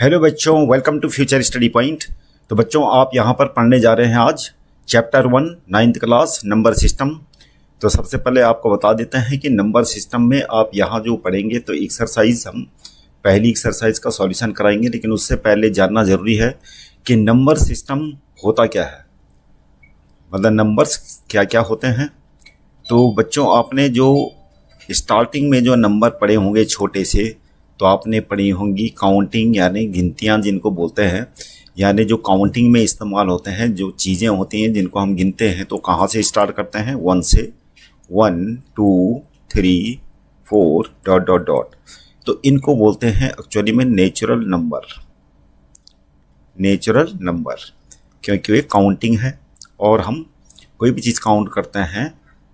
Hello बच्चों, welcome to Future Study Point. तो बच्चों, आप यहाँ पर पढ़ने जा रहे हैं आज chapter 1 9th class number system. तो सबसे पहले आपको बता देते हैं कि नंबर सिस्टम में आप यहाँ जो पढ़ेंगे तो एक्सरसाइज हम पहली एक्सरसाइज का सॉल्यूशन कराएंगे, लेकिन उससे पहले जानना ज़रूरी है कि नंबर सिस्टम होता क्या है, मतलब नंबर्स क्या क्या होते हैं। तो बच्चों, आपने जो स्टार्टिंग में जो नंबर पढ़े होंगे छोटे से, तो आपने पढ़ी होंगी काउंटिंग यानी गिनतियाँ जिनको बोलते हैं, यानी जो काउंटिंग में इस्तेमाल होते हैं, जो चीज़ें होती हैं जिनको हम गिनते हैं। तो कहाँ से स्टार्ट करते हैं? 1 से 1 2 3 4 डॉट डॉट डॉट। तो इनको बोलते हैं एक्चुअली में नेचुरल नंबर। नेचुरल नंबर क्योंकि ये काउंटिंग है और हम कोई भी चीज़ काउंट करते हैं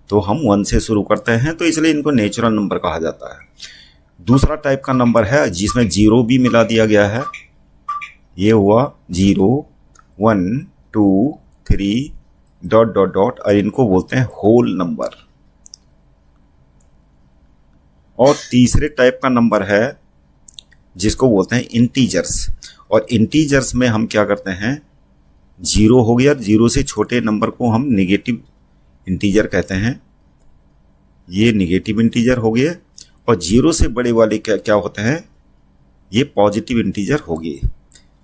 तो हम 1 से शुरू करते हैं, तो इसलिए इनको नेचुरल नंबर कहा जाता है। दूसरा टाइप का नंबर है जिसमें जीरो भी मिला दिया गया है। ये हुआ 0 1 2 3 डॉट डॉट डॉट, और इनको बोलते हैं होल नंबर। और तीसरे टाइप का नंबर है जिसको बोलते हैं इंटीजर्स। और इंटीजर्स में हम क्या करते हैं, जीरो हो गया, जीरो से छोटे नंबर को हम नेगेटिव इंटीजर कहते हैं, ये नेगेटिव इंटीजर हो गए। और जीरो से बड़े वाले क्या क्या होते हैं, ये पॉजिटिव इंटीजर हो गए।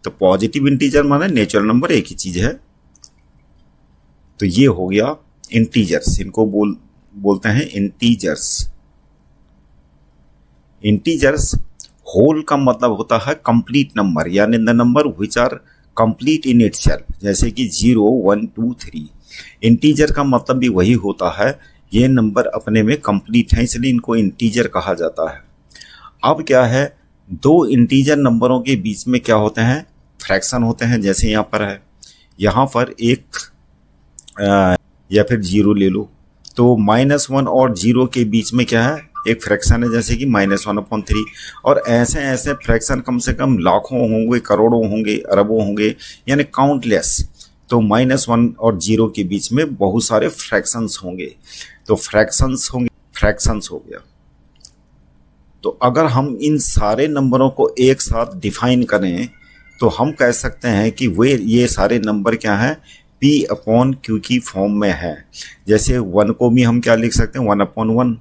तो पॉजिटिव इंटीजर माने नेचुरल नंबर एक ही चीज है। तो ये हो गया इंटीजर्स, इनको बोलते हैं इंटीजर्स। इंटीजर्स होल का मतलब होता है कंप्लीट नंबर, यानी the number which are complete in itself, जैसे कि 0 1 2 3। इंटीजर का मतलब भी वही होता है, ये नंबर अपने में कंप्लीट है, इसलिए इनको इंटीजर कहा जाता है। अब क्या है, दो इंटीजर नंबरों के बीच में क्या होते हैं, फ्रैक्शन होते हैं। जैसे यहाँ पर है, यहाँ पर एक या फिर 0 ले लो, तो -1 और 0 के बीच में क्या है, एक फ्रैक्शन है, जैसे कि -1/3। और ऐसे ऐसे फ्रैक्शन कम से कम लाखों होंगे, करोड़ों होंगे, अरबों होंगे, यानी काउंटलेस। तो -1 और 0 के बीच में बहुत सारे फ्रैक्शंस होंगे, तो फ्रैक्शंस होंगे, फ्रैक्शंस हो गया। तो अगर हम इन सारे नंबरों को एक साथ डिफाइन करें तो हम कह सकते हैं कि ये सारे नंबर क्या हैं, P/Q की फॉर्म में है। जैसे 1 को भी हम क्या लिख सकते हैं, 1/1।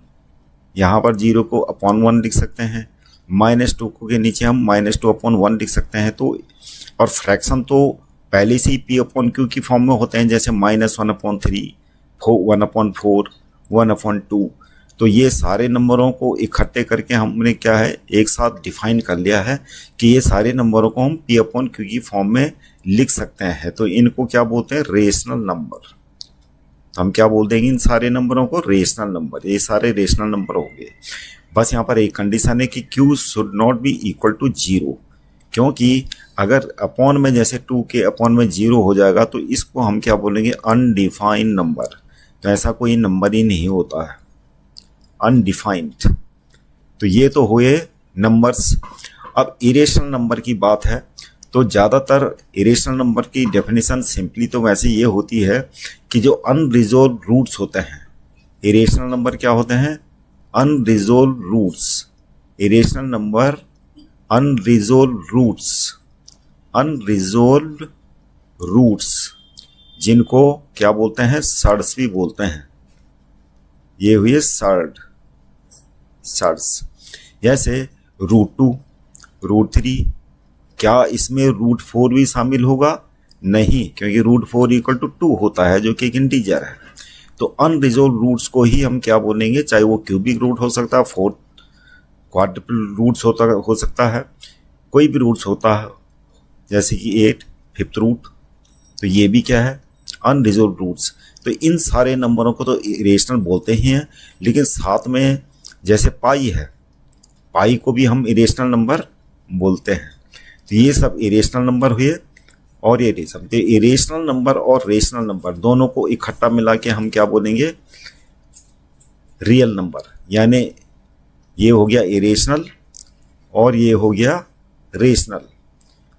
यहाँ पर 0 को /1 लिख सकते हैं, -2 को के नीचे हम -2/1 लिख सकते हैं। तो और फ्रैक्शन तो पहले से ही P/Q की फॉर्म में होते हैं, जैसे -1/3 1/4 1/2। तो ये सारे नंबरों को इकट्ठे करके हमने क्या है, एक साथ डिफाइन कर लिया है कि ये सारे नंबरों को हम P/Q की फॉर्म में लिख सकते हैं। तो इनको क्या बोलते हैं, रेशनल नंबर। हम क्या बोल देंगे इन सारे नंबरों को, रेशनल नंबर। ये सारे रेशनल नंबर हो गए। बस यहाँ पर एक कंडीशन है कि Q should not be equal to 0, क्योंकि अगर अपॉन में जैसे 2 के अपॉन में 0 हो जाएगा तो इसको हम क्या बोलेंगे, अनडिफाइंड नंबर। तो ऐसा कोई नंबर ही नहीं होता है, अनडिफाइंड। तो ये तो हुए नंबर्स। अब इरेशनल नंबर की बात है, तो ज़्यादातर इरेशनल नंबर की डेफिनेशन सिंपली तो वैसे ये होती है कि जो अनरिजोल्व रूट्स होते हैं, इरेशनल नंबर क्या होते हैं, unresolved roots. Irrational number unresolved roots, unresolved roots, जिनको क्या बोलते हैं, सर्ड्स भी बोलते हैं। ये हुए सर्ड्स। जैसे √2 √3, क्या इसमें √4 भी शामिल होगा? नहीं, क्योंकि √4 = 2 होता है, जो कि एक इंटीजर है। तो अनरिजोल्व रूट्स को ही हम क्या बोलेंगे, चाहे वो क्यूबिक रूट हो सकता है, 4 क्वाड्रुपल रूट्स हो सकता है, कोई भी रूट्स होता है, जैसे कि 8 5th रूट। तो ये भी क्या है, अनरिजोल्व रूट्स। तो इन सारे नंबरों को तो इरेशनल बोलते ही हैं, लेकिन साथ में जैसे पाई है, पाई को भी हम इरेशनल नंबर बोलते हैं। तो ये सब इरेशनल नंबर हुए। और ये सब तो इरेशनल नंबर और रेशनल नंबर दोनों को इकट्ठा मिला के हम क्या बोलेंगे, रियल नंबर। यानी ये हो गया इरेशनल और ये हो गया रेशनल।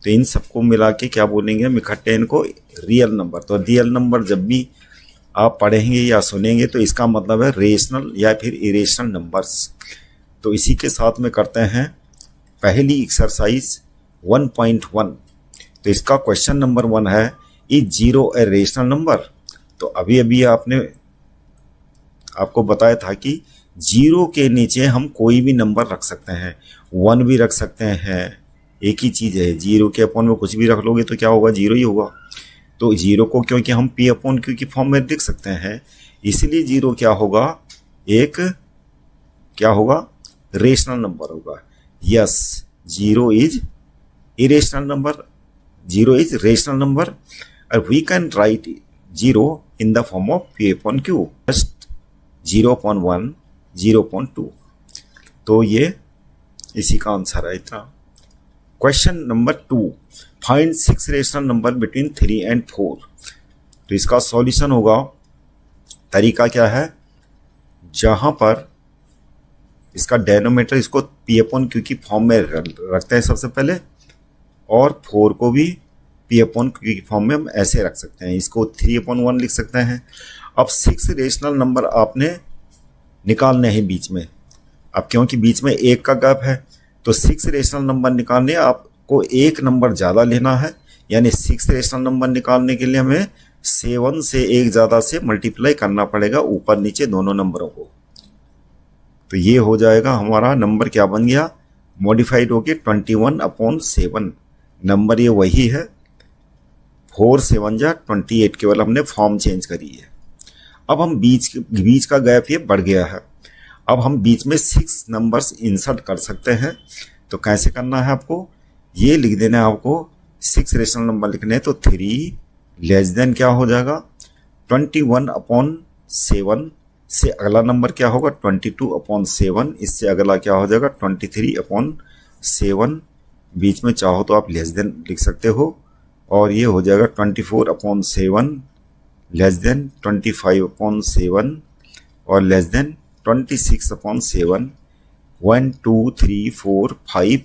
तो इन सबको मिला के क्या बोलेंगे हम इकट्ठे, इनको रियल नंबर। तो रियल नंबर जब भी आप पढ़ेंगे या सुनेंगे तो इसका मतलब है रेशनल या फिर इरेशनल नंबर्स। तो इसी के साथ में करते हैं पहली एक्सरसाइज 1.1। तो इसका क्वेश्चन नंबर 1 है, इज 0 ए रेशनल नंबर। तो अभी अभी आपको बताया था कि 0 के नीचे हम कोई भी नंबर रख सकते हैं, 1 भी रख सकते हैं, एक ही चीज़ है। 0 के अपॉन में कुछ भी रख लोगे तो क्या होगा, 0 ही होगा। तो 0 को क्योंकि हम P अपॉन Q की फॉर्म में लिख सकते हैं, इसलिए 0 क्या होगा, एक क्या होगा, रेशनल नंबर होगा। Yes, 0 is irrational number, 0 is rational number, and we can write 0 in the form of P upon Q, just 0.1, 0.2। तो ये इसी का आंसर है इतना। Question number 2, find 6 rational number between 3 and 4। तो इसका सॉल्यूशन होगा, तरीका क्या है, जहां पर इसका डेनोमीटर इसको P अपॉन Q की फॉर्म में रखते हैं सबसे पहले, और 4 को भी P अपॉन Q की फॉर्म में हम ऐसे रख सकते हैं, इसको 3/1 लिख सकते हैं। अब 6 रेशनल नंबर आपने निकालने हैं बीच में। अब क्योंकि बीच में एक का गैप है, तो 6 रेशनल नंबर निकालने आपको एक नंबर ज़्यादा लेना है, यानी 6 रेशनल नंबर निकालने के लिए हमें 7 से एक ज़्यादा से मल्टीप्लाई करना पड़ेगा ऊपर नीचे दोनों नंबरों को। तो ये हो जाएगा हमारा नंबर क्या बन गया, मॉडिफाइड होके 21/7। नंबर ये वही है, 4 7 जा 28, केवल हमने फॉर्म चेंज करी है। अब हम बीच का गैप ये बढ़ गया है, अब हम बीच में 6 नंबर्स इंसर्ट कर सकते हैं। तो कैसे करना है, आपको ये लिख देना है, आपको 6 रेशनल नंबर लिखने हैं। तो 3 लेस देन क्या हो जाएगा, 21/7 से अगला नंबर क्या होगा, 22/7, इससे अगला क्या हो जाएगा 23/7। बीच में चाहो तो आप लेस देन लिख सकते हो, और ये हो जाएगा 24/7 लेस देन 25/7 और लेस देन 26/7। 1 2 3 4 5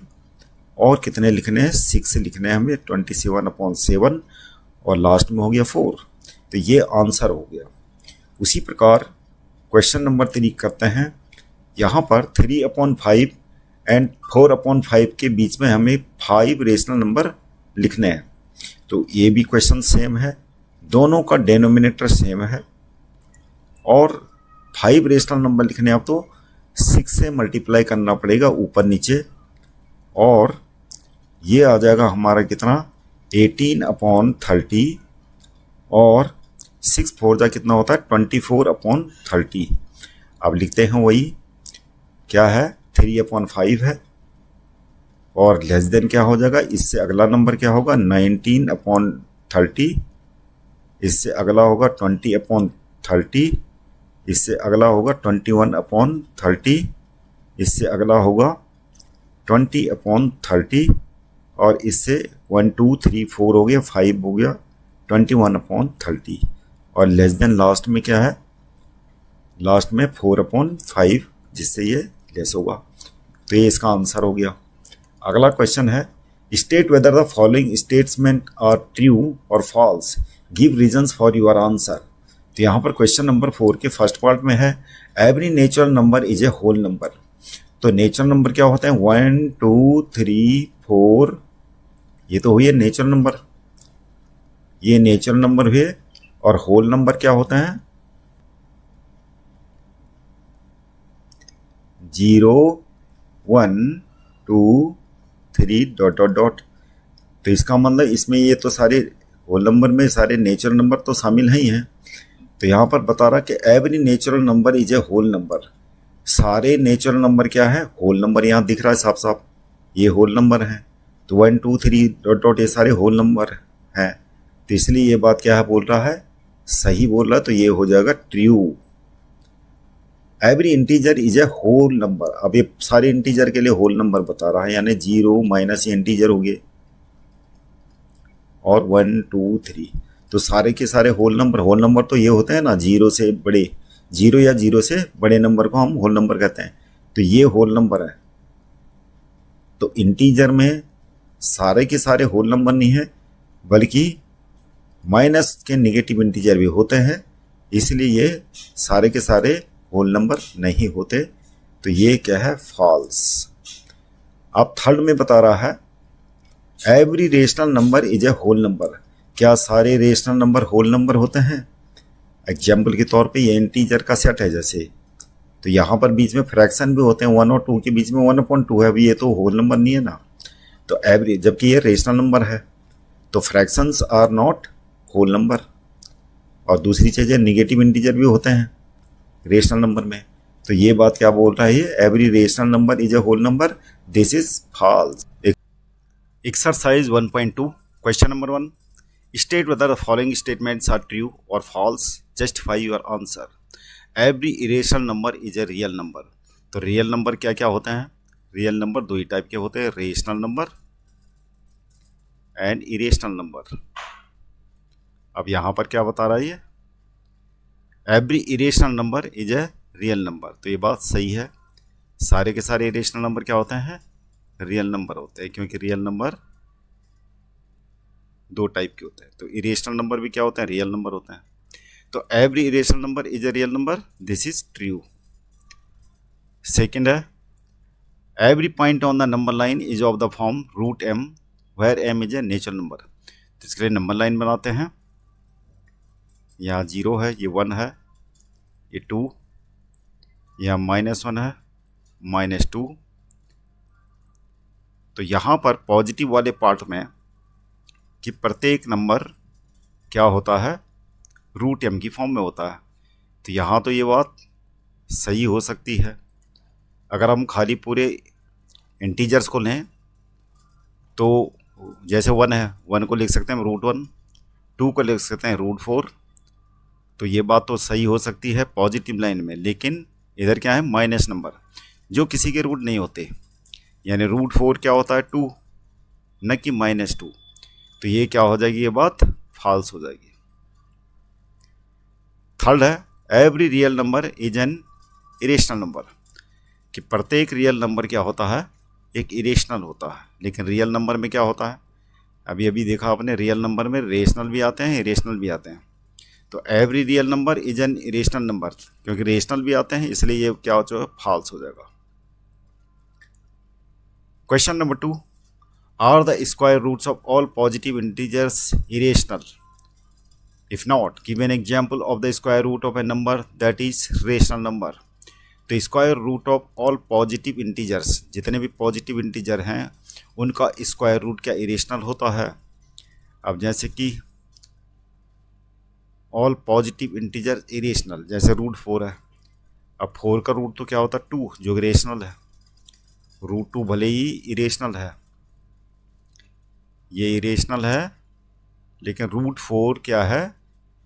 और कितने लिखने हैं, 6 लिखने हैं हमें, 27/7 और लास्ट में हो गया 4। तो ये आंसर हो गया। उसी प्रकार क्वेश्चन नंबर 3 करते हैं। यहाँ पर 3/5 एंड 4/5 के बीच में हमें 5 रेशनल नंबर लिखने हैं। तो ये भी क्वेश्चन सेम है, दोनों का डेनोमिनेटर सेम है, और 5 रेशनल नंबर लिखने हैं आप तो 6 से मल्टीप्लाई करना पड़ेगा ऊपर नीचे, और ये आ जाएगा हमारा कितना, 18/30, और 6 4 जा कितना होता है, 24/30। अब लिखते हैं वही, क्या है, 3/5 है, और लेस देन क्या हो जाएगा, इससे अगला नंबर क्या होगा, 19/30, इससे अगला होगा 20/30, इससे अगला होगा 21/30, इससे अगला होगा 20/30, और इससे 1 2 3 4 हो गया, 5 हो गया, 21/30, और लेस देन लास्ट में क्या है, लास्ट में 4/5, जिससे ये लेस होगा। तो ये इसका आंसर हो गया। अगला क्वेश्चन है, state whether the following statement are true और false, give reasons for your answer. तो यहाँ पर क्वेश्चन नंबर 4 के फर्स्ट पार्ट में है, every natural number is a whole number. तो नेचुरल नंबर क्या होते हैं, 1 2 3 4, ये तो हुई है नेचुरल नंबर, ये नेचुरल नंबर हुए। और होल नंबर क्या होते हैं, 0 1 2 3 डॉट डॉट डॉट। तो इसका मतलब इसमें ये तो सारे होल नंबर में सारे नेचुरल नंबर तो शामिल ही हैं। तो यहाँ पर बता रहा कि every natural number is a whole number. सारे नेचुरल नंबर क्या है, होल नंबर, यहाँ दिख रहा है साफ साफ, ये होल नंबर है। तो 1 2 3 डॉट डॉट ये सारे होल नंबर हैं। तो इसलिए ये बात क्या है बोल रहा है, सही बोल रहा है। तो ये हो जाएगा true. Every integer is a whole number. अब ये सारे इंटीजर के लिए होल नंबर बता रहा है, यानी 0 माइनस ये इंटीजर हो गए, और 1 2 3, तो सारे के सारे होल नंबर तो ये होते हैं ना, 0 से बड़े, 0 या 0 से बड़े नंबर को हम होल नंबर कहते हैं। तो ये होल नंबर है। तो इंटीजर में सारे के सारे होल नंबर नहीं है, बल्कि माइनस के नेगेटिव इंटीजर भी होते हैं, इसलिए ये सारे के सारे होल नंबर नहीं होते। तो ये क्या है, फॉल्स। अब थर्ड में बता रहा है, every rational number is a whole number. क्या सारे रेशनल नंबर होल नंबर होते हैं? एग्जाम्पल के तौर पे ये इंटीजर का सेट है जैसे, तो यहाँ पर बीच में फ्रैक्शन भी होते हैं, 1 और 2 के बीच में 1/2 है, अभी ये तो होल नंबर नहीं है ना। तो एवरी, जबकि ये रेशनल नंबर है तो fractions are not whole number. और दूसरी चीज़ है निगेटिव इंटीजर भी होते हैं रेशनल नंबर में। तो ये बात क्या बोल रहा है ये, every rational number is a whole number, this is false. Exercise 1.2 question number 1, state whether the following statements are true और false, justify your answer. Every irrational number is a real number. तो real number क्या क्या होते हैं? Real number दो ही type के होते हैं, rational number and irrational number. अब यहां पर क्या बता रहा है ये, every irrational number is a real number. तो ये बात सही है, सारे के सारे इरेशनल नंबर क्या होते हैं? रियल नंबर होते हैं, क्योंकि रियल नंबर दो टाइप के होते हैं। तो इरेशनल नंबर भी क्या होते हैं? रियल नंबर होते हैं। तो every irrational number is a real number, this is true. Second है, every point on the number line is of the form root m where m is a natural number. तो इसके लिए number line बनाते हैं, यहाँ 0 है, ये 1 है, ये 2, यहाँ -1 है, -2। तो यहाँ पर पॉजिटिव वाले पार्ट में कि प्रत्येक नंबर क्या होता है? रूट एम की फॉर्म में होता है। तो यहाँ तो ये बात सही हो सकती है। अगर हम खाली पूरे इंटीजर्स को लें तो जैसे 1 है, 1 को लिख सकते हैं √1, 2 को लिख सकते हैं √4। तो ये बात तो सही हो सकती है पॉजिटिव लाइन में, लेकिन इधर क्या है? माइनस नंबर जो किसी के रूट नहीं होते, यानी √4 क्या होता है? 2, न कि -2। तो ये क्या हो जाएगी? ये बात फॉल्स हो जाएगी। थर्ड है, every real number is an irrational number. कि प्रत्येक रियल नंबर क्या होता है? एक इरेशनल होता है। लेकिन रियल नंबर में क्या होता है? अभी देखा आपने, रियल नंबर में रेशनल भी आते हैं, इरेशनल भी आते हैं। तो every real number is an irrational number, क्योंकि रेशनल भी आते हैं, इसलिए ये क्या हो, फॉल्स हो जाएगा। Question number 2, are the square roots of all positive integers irrational? If not, give an example of the square root of a number that is rational number. तो square root of all positive integers, जितने भी positive integer हैं उनका square root क्या irrational होता है? अब जैसे कि ऑल पॉजिटिव इंटीजर इरेशनल, जैसे √4 है। अब 4 का रूट तो क्या होता है? 2, जो इरेशनल है। √2 भले ही इरेशनल है, ये इरेशनल है, लेकिन √4 क्या है?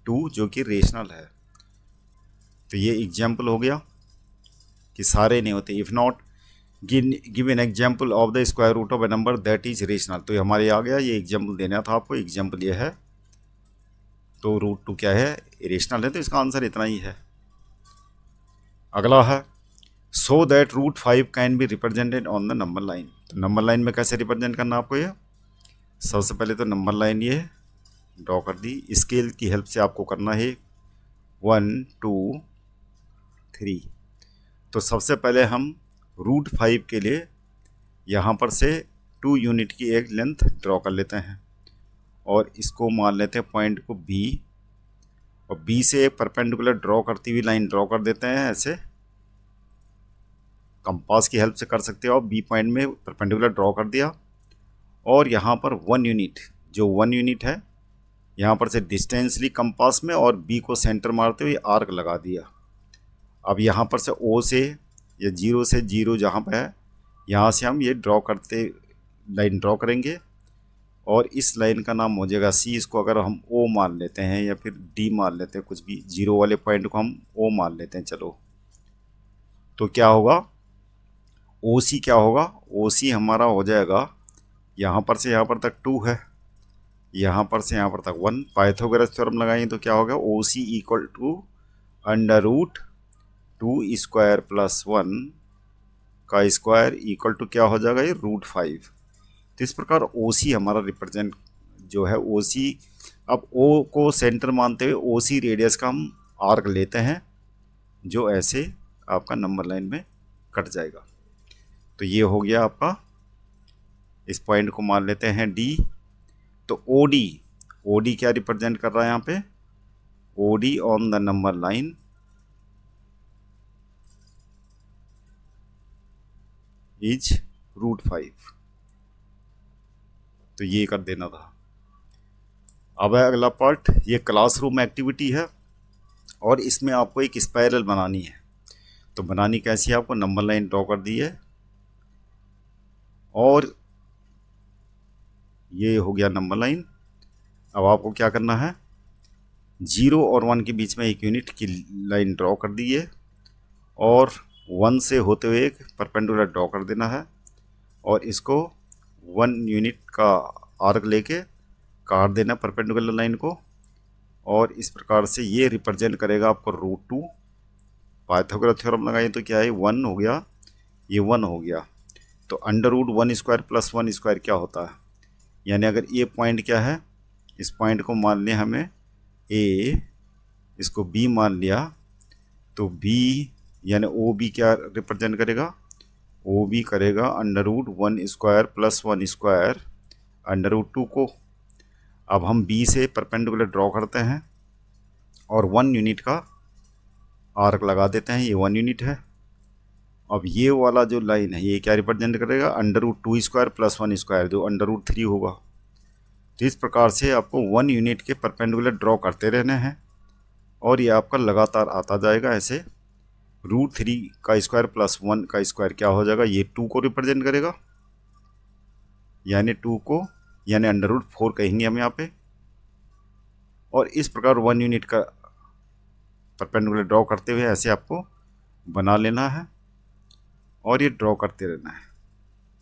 2, जो कि रेशनल है। तो ये एग्जाम्पल हो गया कि सारे नहीं होते। If not, give an example of the square root of a number that is rational. तो हमारे आ गया, ये एग्जाम्पल देना था आपको, एग्जाम्पल ये है। तो √2 क्या है? रेशनल है, तो इसका आंसर इतना ही है। अगला है, so that √5 can be represented on the number line. तो नंबर लाइन में कैसे रिप्रेजेंट करना आपको? ये सबसे पहले तो नंबर लाइन ये ड्रॉ कर दी, स्केल की हेल्प से आपको करना है 1 2 3। तो सबसे पहले हम √5 के लिए यहाँ पर से 2 यूनिट की एक लेंथ ड्रॉ कर लेते हैं और इसको मान लेते हैं पॉइंट को B, और B से एक परपेंडिकुलर ड्रॉ करती हुई लाइन ड्रॉ कर देते हैं। ऐसे कंपास की हेल्प से कर सकते हो आप। B पॉइंट में परपेंडिकुलर ड्रॉ कर दिया और यहाँ पर 1 यूनिट, जो 1 यूनिट है, यहाँ पर से डिस्टेंसली कंपास में और B को सेंटर मारते हुए आर्क लगा दिया। अब यहाँ पर से O से या 0 से 0 जहाँ पर है, यहाँ से हम ये ड्रॉ करते लाइन ड्रॉ करेंगे और इस लाइन का नाम हो जाएगा C। इसको अगर हम O मान लेते हैं या फिर D मान लेते हैं, कुछ भी, 0 वाले पॉइंट को हम O मान लेते हैं। चलो, तो क्या होगा? OC क्या होगा? OC हमारा हो जाएगा, यहाँ पर से यहाँ पर तक 2 है, यहाँ पर से यहाँ पर तक 1। पाइथागोरस थ्योरम लगाएंगे तो क्या होगा? OC equal to √2 square plus 1 का स्क्वायर इक्वल टू क्या हो जाएगा? ये √5। तो इस प्रकार OC हमारा रिप्रेजेंट जो है OC। अब O को सेंटर मानते हुए OC रेडियस का हम आर्क लेते हैं, जो ऐसे आपका नंबर लाइन में कट जाएगा। तो ये हो गया आपका इस पॉइंट को मान लेते हैं डी। तो ओडी क्या रिप्रेजेंट कर रहा है यहाँ पे, OD on the number line is √5। तो ये कर देना था। अब है अगला पार्ट, ये क्लासरूम एक्टिविटी है और इसमें आपको एक स्पाइरल बनानी है। तो बनानी कैसी है, आपको नंबर लाइन ड्रॉ कर दी है और ये हो गया नंबर लाइन। अब आपको क्या करना है, 0 और 1 के बीच में एक यूनिट की लाइन ड्रॉ कर दी है और 1 से होते हुए एक परपेंडिकुलर ड्रॉ कर देना है और इसको 1 यूनिट का आर्क लेके काट देना परपेंडिकुलर लाइन को। और इस प्रकार से ये रिप्रेजेंट करेगा आपको √2। पाइथागोरस थ्योरम लगाइए तो क्या है, 1 हो गया, ये 1 हो गया। तो √1² + 1² क्या होता है, यानी अगर ये पॉइंट क्या है, इस पॉइंट को मान लिया हमें ए, इसको बी मान लिया, तो बी यानी ओ बी क्या रिप्रेजेंट करेगा, ओ बी करेगा √1² + 1² √2 को। अब हम बी से परपेंडिकुलर ड्रॉ करते हैं और 1 यूनिट का आर्क लगा देते हैं, ये 1 यूनिट है। अब ये वाला जो लाइन है ये क्या रिप्रेजेंट करेगा, √2² + 1² जो √3 होगा। तो इस प्रकार से आपको 1 यूनिट के परपेंडिकुलर ड्रॉ करते रहने हैं और ये आपका लगातार आता जाएगा ऐसे। √3 का स्क्वायर + 1 का स्क्वायर क्या हो जाएगा, ये 2 को रिप्रेजेंट करेगा, यानी 2 को यानी √4 कहेंगे हम यहाँ पे। और इस प्रकार 1 यूनिट का परपेंडिकुलर ड्रॉ करते हुए ऐसे आपको बना लेना है और ये ड्रॉ करते रहना है।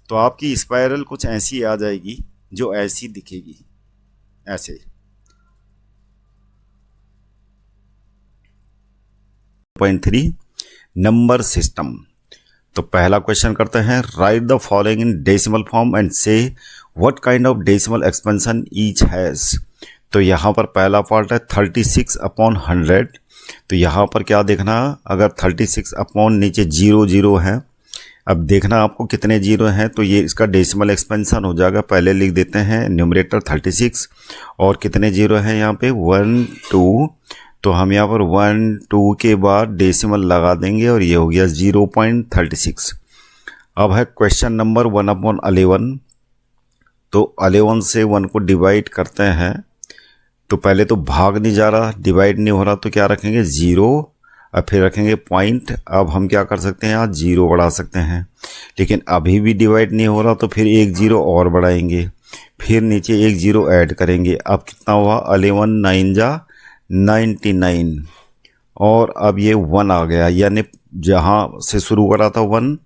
तो आपकी स्पाइरल कुछ ऐसी आ जाएगी जो ऐसी दिखेगी, ऐसे। Point 3 number system. तो पहला क्वेश्चन करते हैं, write the following in decimal form and say what kind of decimal expansion each has. तो यहाँ पर पहला पार्ट है 36/100। तो यहाँ पर क्या देखना, अगर 36 नीचे 0 है, अब देखना आपको कितने 0 हैं, तो ये इसका डेसिमल एक्सपेंशन हो जाएगा। पहले लिख देते हैं न्यूमरेटर 36 और कितने 0 हैं यहाँ पे 1 2, तो हम यहाँ पर 1 2 के बाद डेसिमल लगा देंगे और ये हो गया 0.36। अब है क्वेश्चन नंबर 1/11। तो 11 से 1 को डिवाइड करते हैं, तो पहले तो भाग नहीं जा रहा, डिवाइड नहीं हो रहा, तो क्या रखेंगे 0 और फिर रखेंगे पॉइंट। अब हम क्या कर सकते हैं, यहाँ 0 बढ़ा सकते हैं, लेकिन अभी भी डिवाइड नहीं हो रहा, तो फिर एक 0 और बढ़ाएंगे, फिर नीचे एक 0 ऐड करेंगे। अब कितना हुआ, 11 9 जा 99 और अब ये 1 आ गया, यानी जहाँ से शुरू करा था 1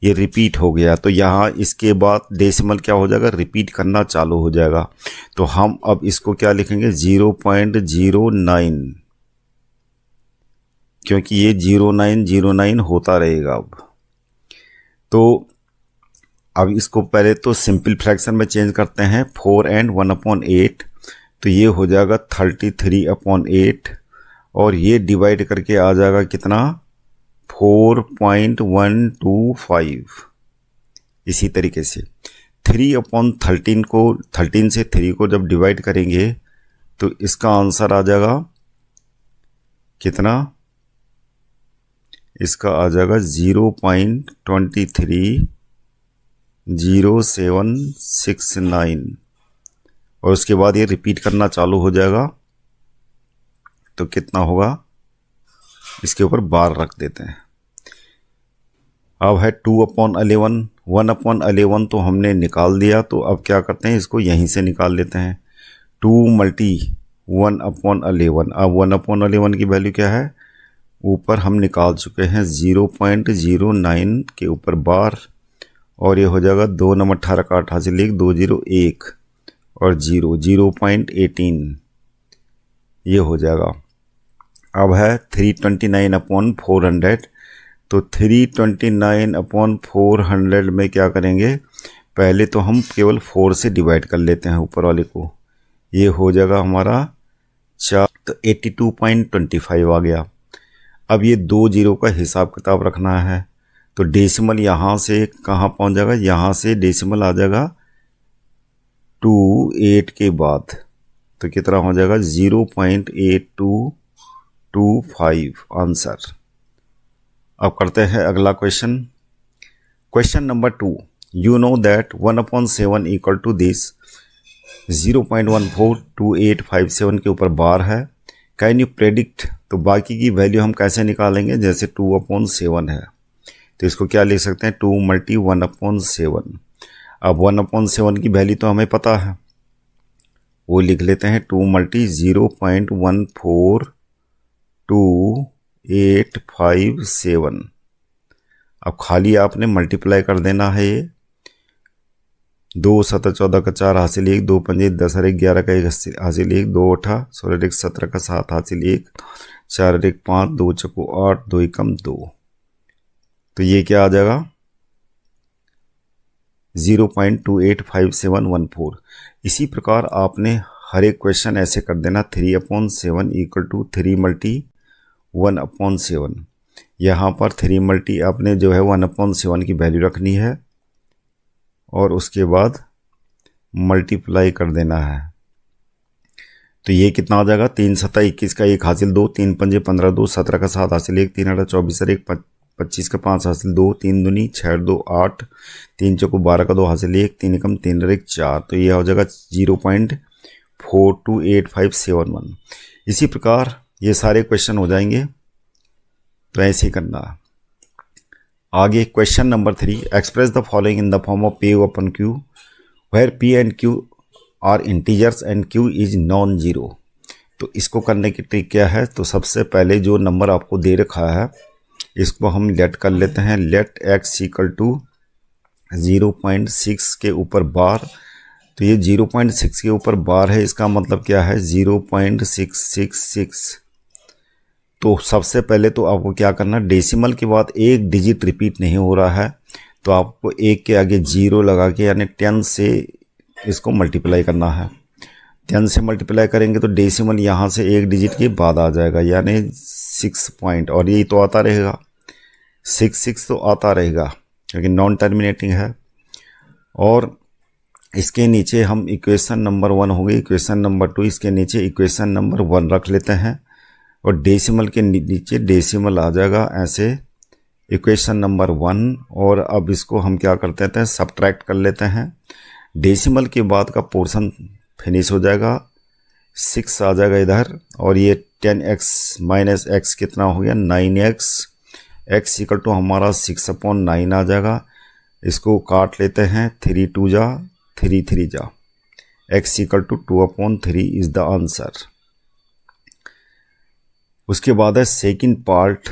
ये रिपीट हो गया। तो यहाँ इसके बाद डेसिमल क्या हो जाएगा, रिपीट करना चालू हो जाएगा। तो हम अब इसको क्या लिखेंगे 0.09, क्योंकि ये 0909 होता रहेगा। अब इसको पहले तो सिंपल फ्रैक्शन में चेंज करते हैं, 4 and 1/8, तो ये हो जाएगा 33/8 और ये डिवाइड करके आ जाएगा कितना 4.125। इसी तरीके से 3/13 को 13 से 3 को जब डिवाइड करेंगे तो इसका आंसर आ जाएगा कितना, इसका आ जाएगा 0.230769 और उसके बाद ये रिपीट करना चालू हो जाएगा। तो कितना होगा, इसके ऊपर बार रख देते हैं। अब है 2/11, 1/11 तो हमने निकाल दिया, तो अब क्या करते हैं, इसको यहीं से निकाल लेते हैं। 2 × 1/11, अब 1/11 की वैल्यू क्या है, ऊपर हम निकाल चुके हैं 0.09 के ऊपर बार और ये हो जाएगा 2 × 18 का 88 लिख 201 और 0.18 ये हो जाएगा। अब है 329/400, तो 329/400 में क्या करेंगे, पहले तो हम केवल 4 से डिवाइड कर लेते हैं ऊपर वाले को, ये हो जाएगा हमारा 4, तो 82.25 आ गया। अब ये 2 0 का हिसाब किताब रखना है, तो डेसिमल यहाँ से कहाँ पहुँच जाएगा, यहाँ से डेसिमल आ जाएगा 8 के बाद तो कितना हो जाएगा 0.8225 आंसर। अब करते हैं अगला question. Question number 2, you know that 1/7 equal to this 0.142857 के ऊपर बार है, कैन यू प्रेडिक्ट। तो बाकी की वैल्यू हम कैसे निकालेंगे, जैसे 2/7 है तो इसको क्या लिख सकते हैं 2 × 1/7। अब 1/7 की वैल्यू तो हमें पता है, वो लिख लेते हैं 2 × 0.14287। अब खाली आपने मल्टीप्लाई कर देना है। ये 2 7 14 का 4 हासिल 1, 2 5 10 11 का 1 हासिल 1, 2 8 16 17 का 7 हासिल 1, 4 5 2 चको 8, 2 एकम 2। तो ये क्या आ जाएगा 0.285714। इसी प्रकार आपने हर एक क्वेश्चन ऐसे कर देना 3/7 इक्वल टू 3 × 1/7। यहाँ पर 3 × आपने जो है 1/7 की वैल्यू रखनी है और उसके बाद मल्टीप्लाई कर देना है। तो ये कितना आ जाएगा 3 7 21 का 1 हासिल 2, 3 5 15 2 17 का 7 हासिल 1, 3 8 24 1 25 का 5 हासिल 2, 3 दूनी 6 2 8, 3 चौको 12 का 2 हासिल 1, 3 एकम 3 1 4। तो ये हो जाएगा 0.428571। इसी प्रकार ये सारे क्वेश्चन हो जाएंगे। तो ऐसे ही करना है। आगे question number 3, express the following in the form of P/Q where P and Q are integers and Q is non zero. तो इसको करने की ट्रिक क्या है, तो सबसे पहले जो नंबर आपको दे रखा है इसको हम लेट कर लेते हैं। लेट x इक्वल टू 0.6 के ऊपर बार। तो ये 0.6 के ऊपर बार है, इसका मतलब क्या है 0.666। तो सबसे पहले तो आपको क्या करना, डेसिमल के बाद एक डिजिट रिपीट नहीं हो रहा है तो आपको एक के आगे 0 लगा के यानी 10 से इसको मल्टीप्लाई करना है। 10 से मल्टीप्लाई करेंगे तो डेसिमल यहाँ से एक डिजिट के बाद आ जाएगा यानी 6 पॉइंट, और यही तो आता रहेगा 6 तो आता रहेगा क्योंकि नॉन टर्मिनेटिंग है। और इसके नीचे हम इक्वेशन नंबर 1 हो गई, इक्वेशन नंबर 2, इसके नीचे इक्वेशन नंबर 1 रख लेते हैं और डेसिमल के नीचे डेसिमल आ जाएगा ऐसे इक्वेशन नंबर 1। और अब इसको हम क्या करते हैं सब्ट्रैक्ट कर लेते हैं। डेसिमल के बाद का पोर्शन फिनिश हो जाएगा, 6 आ जाएगा इधर, और ये 10x माइनस x कितना हो गया 9x। x इक्वल टू हमारा 6/9 आ जाएगा। इसको काट लेते हैं, 3 2 जा 3 3 जा, x equal to 2/3 is the answer. उसके बाद है सेकेंड पार्ट,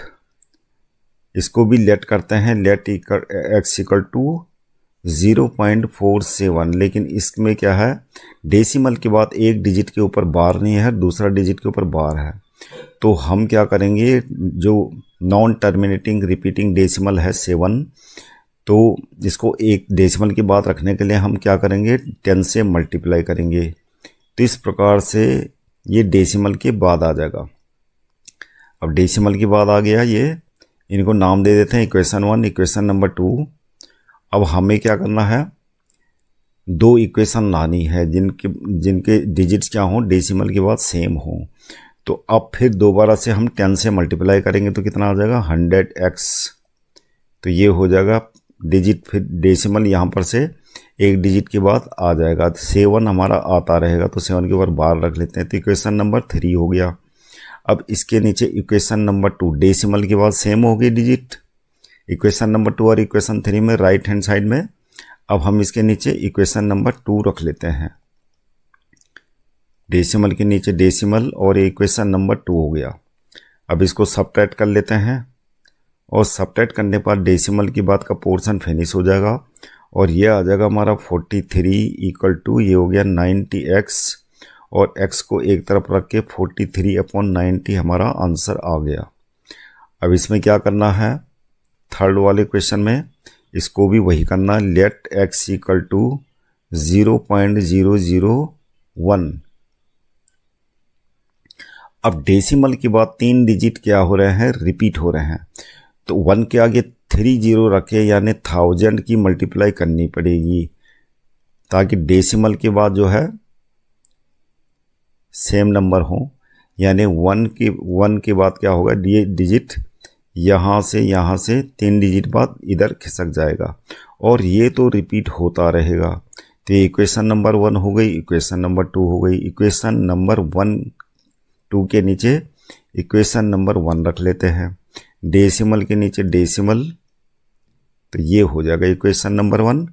इसको भी लेट करते हैं। लेट x इक्वल टू 0.47, लेकिन इसमें क्या है डेसिमल के बाद एक डिजिट के ऊपर बार नहीं है, दूसरा डिजिट के ऊपर बार है। तो हम क्या करेंगे, जो नॉन टर्मिनेटिंग रिपीटिंग डेसिमल है 7, तो इसको एक डेसिमल के बाद रखने के लिए हम क्या करेंगे 10 से मल्टीप्लाई करेंगे। तो इस प्रकार से ये डेसिमल के बाद आ जाएगा। अब डेसिमल के बाद आ गया ये, इनको नाम दे देते हैं इक्वेशन 1, इक्वेशन नंबर 2। अब हमें क्या करना है, 2 इक्वेशन लानी है जिनके डिजिट्स क्या हों डेसिमल के बाद सेम हों। तो अब फिर दोबारा से हम 10 से मल्टीप्लाई करेंगे तो कितना आ जाएगा 100x। तो ये हो जाएगा डिजिट, फिर डेसिमल यहाँ पर से एक डिजिट के बाद आ जाएगा। 7 हमारा आता रहेगा तो 7 के ऊपर बार रख लेते हैं। तो इक्वेशन नंबर 3 हो गया। अब इसके नीचे इक्वेशन नंबर 2, डेसिमल के बाद सेम हो गई डिजिट इक्वेशन नंबर 2 और इक्वेशन 3 में राइट हैंड साइड में। अब हम इसके नीचे इक्वेशन नंबर 2 रख लेते हैं, डेसिमल के नीचे डेसिमल और इक्वेशन नंबर 2 हो गया। अब इसको सबट्रैक्ट कर लेते हैं और सबट्रैक्ट करने पर डेसिमल की बात का पोर्शन फिनिश हो जाएगा और ये आ जाएगा हमारा 43 इक्वल टू ये हो गया 90x, और x को एक तरफ रख के 43/90 हमारा आंसर आ गया। अब इसमें क्या करना है, थर्ड वाले क्वेश्चन में इसको भी वही करना, लेट x इक्वल टू 0.001। अब डेसिमल के बाद 3 डिजिट क्या हो रहे हैं रिपीट हो रहे हैं, तो 1 के आगे 30 रखे यानी 1000 की मल्टीप्लाई करनी पड़ेगी। ताकि डेसिमल के बाद जो है सेम नंबर हो, यानी 1 के बाद क्या होगा, ये डिजिट यहाँ से 3 डिजिट बाद इधर खिसक जाएगा और ये तो रिपीट होता रहेगा। तो ये इक्वेशन नंबर 1 हो गई, इक्वेशन नंबर 2 हो गई। इक्वेशन नंबर 1 2 के नीचे इक्वेशन नंबर 1 रख लेते हैं, डेसिमल के नीचे डेसिमल, तो ये हो जाएगा इक्वेशन नंबर 1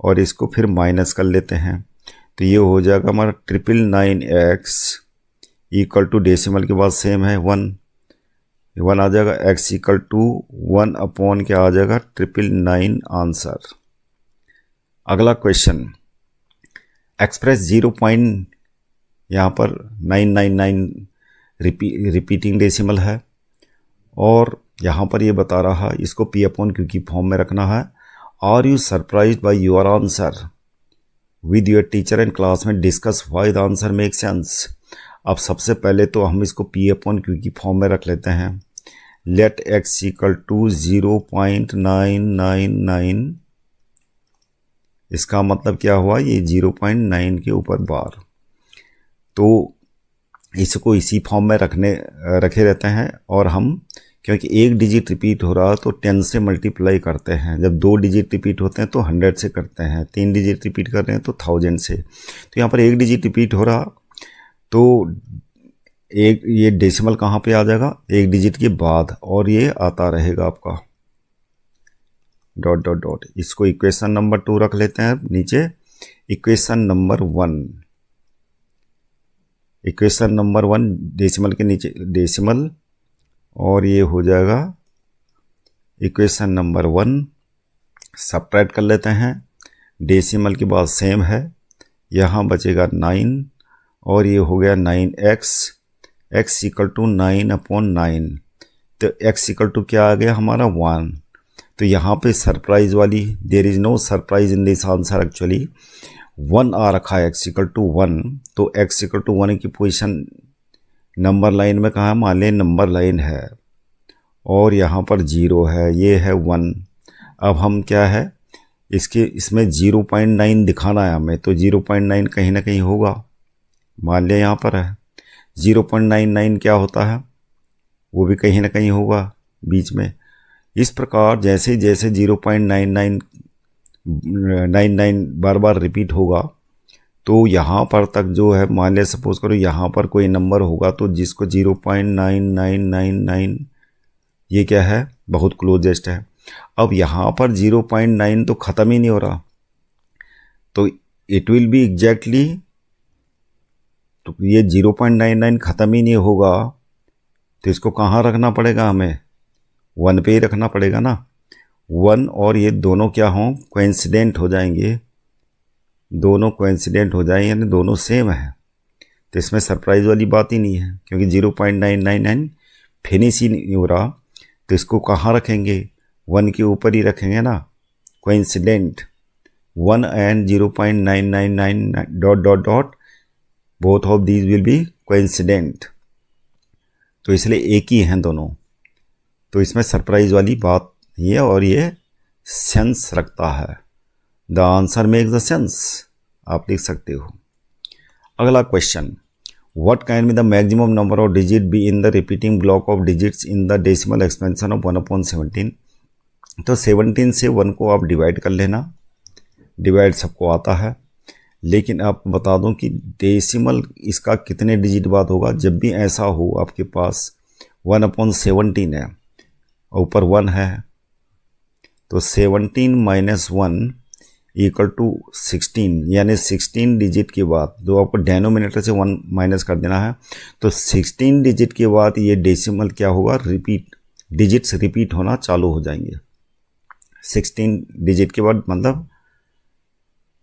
और इसको फिर माइनस कर लेते हैं। तो ये हो जाएगा हमारा 999x इक्वल टू डेसिमल के बाद सेम है 1 आ जाएगा, x इक्वल टू 1 अपॉन क्या आ जाएगा 999 आंसर। अगला क्वेश्चन, एक्सप्रेस 0 पॉइंट यहाँ पर 999 रिपीटिंग डेसिमल है और यहाँ पर ये बता रहा है इसको p अपॉन q की फॉर्म में रखना है। Are you surprised by your answer with your teacher and class में discuss why the answer make sense. अब सबसे पहले तो हम इसको p अपॉन q की फॉर्म में रख लेते हैं। लेट x इक्वल टू 0.999, इसका मतलब क्या हुआ, ये 0.9 के ऊपर बार, तो इसको इसी फॉर्म में रखे रहते हैं। और हम क्योंकि एक डिजिट रिपीट हो रहा है तो 10 से मल्टीप्लाई करते हैं, जब 2 डिजिट रिपीट होते हैं तो 100 से करते हैं, 3 डिजिट रिपीट कर रहे हैं तो 1000 से। तो यहाँ पर एक डिजिट रिपीट हो रहा तो एक ये डेसिमल कहाँ पे आ जाएगा, एक डिजिट के बाद, और ये आता रहेगा आपका डॉट डॉट डॉट। इसको इक्वेशन नंबर 2 रख लेते हैं नीचे, equation number 1, equation number 1 decimal के नीचे डेसिमल, और ये हो जाएगा इक्वेशन नंबर 1। सब्ट्रैक्ट कर लेते हैं, डेसिमल के बाद सेम है, यहाँ बचेगा 9 और ये हो गया 9x, x equal to 9 upon 9, तो x इक्वल टू क्या आ गया हमारा 1। तो यहाँ पे सरप्राइज वाली, there is no surprise in this answer, actually 1 आ रखा है x इक्वल टू 1, तो x इक्वल टू 1 की पोजीशन नंबर लाइन में कहाँ है, मान लें नंबर लाइन है और यहाँ पर 0 है, ये है 1। अब हम क्या है इसमें 0.9 दिखाना है हमें, तो 0.9 कहीं ना कहीं होगा, मान लिया यहाँ पर है 0.99 क्या होता है, वो भी कहीं ना कहीं होगा बीच में। इस प्रकार जैसे जैसे 0.99 बार बार रिपीट होगा तो यहाँ पर तक जो है, मान लिया सपोज करो यहाँ पर कोई नंबर होगा तो जिसको 0.9999 ये क्या है बहुत क्लोजेस्ट है। अब यहाँ पर 0.9 तो ख़त्म ही नहीं हो रहा, तो इट विल बी एग्जैक्टली, तो ये 0.99 ख़त्म ही नहीं होगा तो इसको कहाँ रखना पड़ेगा, हमें 1 पे ही रखना पड़ेगा ना। 1 और ये दोनों क्या हों, कोइंसिडेंट हो जाएंगे, दोनों कोइंसिडेंट हो जाएंगे यानी दोनों सेम है, तो इसमें सरप्राइज वाली बात ही नहीं है क्योंकि 0.999 फिनिश ही नहीं हो रहा, तो इसको कहाँ रखेंगे, 1 के ऊपर ही रखेंगे ना, coincident 1 and 0.999 dot dot dot, both of these will be coincident, तो इसलिए एक ही हैं दोनों, तो इसमें सरप्राइज वाली बात ये, और ये सेंस रखता है, the answer makes the sense, आप लिख सकते हो। अगला question, what can be the maximum number of digit be in the repeating block of digits in the decimal expansion of 1/17। तो 17 से 1 को आप डिवाइड कर लेना, डिवाइड सबको आता है, लेकिन आप बता दूं कि डेसिमल इसका कितने डिजिट बाद होगा। जब भी ऐसा हो आपके पास 1/17 है और ऊपर 1 है, तो 17 माइनस 1 इक्वल टू 16, यानी 16 डिजिट के बाद, जो आपको डेनोमिनेटर से 1 माइनस कर देना है, तो 16 डिजिट के बाद ये डेसिमल क्या होगा, रिपीट, डिजिट्स रिपीट होना चालू हो जाएंगे। 16 डिजिट के बाद मतलब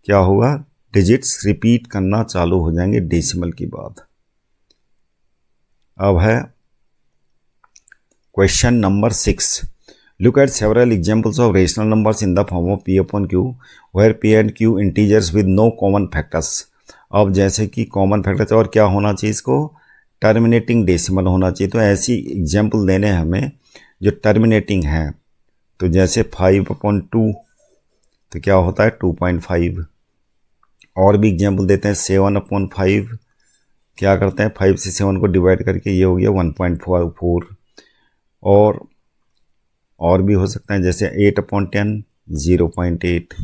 क्या होगा, डिजिट्स रिपीट करना चालू हो जाएंगे डेसिमल के बाद। अब है question number 6, look at several examples of rational numbers in the form of p upon q where p and q integers with no common factors। अब जैसे कि कॉमन फैक्टर्स और क्या होना चाहिए, इसको टर्मिनेटिंग डेसिमल होना चाहिए, तो ऐसी एग्जाम्पल देने हैं हमें जो टर्मिनेटिंग है। तो जैसे 5/2 तो क्या होता है 2.5, और भी एग्जाम्पल देते हैं। 7/5 क्या करते हैं, 5 से 7 को डिवाइड करके ये हो गया 1.4। और भी हो सकता है, जैसे 8/10 0.8।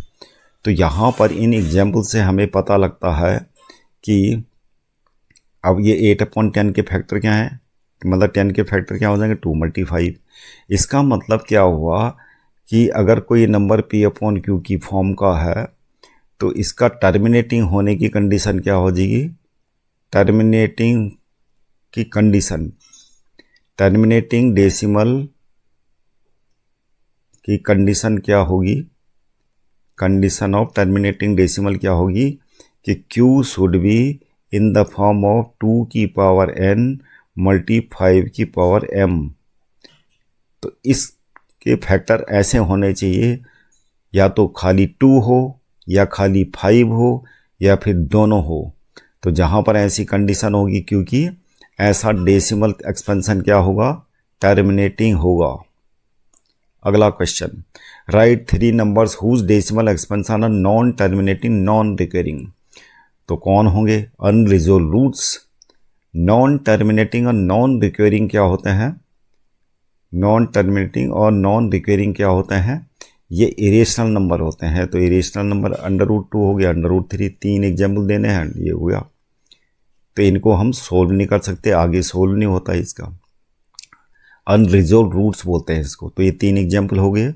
तो यहाँ पर इन एग्जाम्पल से हमें पता लगता है कि अब ये 8/10 के फैक्टर क्या हैं, मतलब 10 के फैक्टर क्या हो जाएंगे, 2×5। इसका मतलब क्या हुआ कि अगर कोई नंबर P/Q की फॉर्म का है तो इसका टर्मिनेटिंग होने की कंडीशन क्या हो जाएगी, टर्मिनेटिंग की कंडीशन, टर्मिनेटिंग डेसिमल की कंडीशन क्या होगी, कंडीशन ऑफ टर्मिनेटिंग डेसिमल क्या होगी कि Q should be in the form of 2n × 5m। तो इसके फैक्टर ऐसे होने चाहिए, या तो खाली 2 हो या खाली 5 हो या फिर दोनों हो। तो जहाँ पर ऐसी कंडीशन होगी, क्योंकि ऐसा डेसिमल एक्सपेंशन क्या होगा, टर्मिनेटिंग होगा। अगला question, write 3 numbers whose decimal expansion are non terminating non recurring. तो कौन होंगे, अनरिजोल्व रूट्स। नॉन टर्मिनेटिंग और नॉन रिकरिंग क्या होते हैं, नॉन टर्मिनेटिंग और नॉन रिकरिंग क्या होते हैं, ये इरेशनल नंबर होते हैं। तो इरेशनल नंबर √2 हो गया, √3, 3 एग्जाम्पल देने हैं, ये हो गया। तो इनको हम सोल्व नहीं कर सकते, आगे सोल्व नहीं होता इसका, अनरिजोल्व रूट्स बोलते हैं इसको। तो ये 3 एग्जाम्पल हो गए।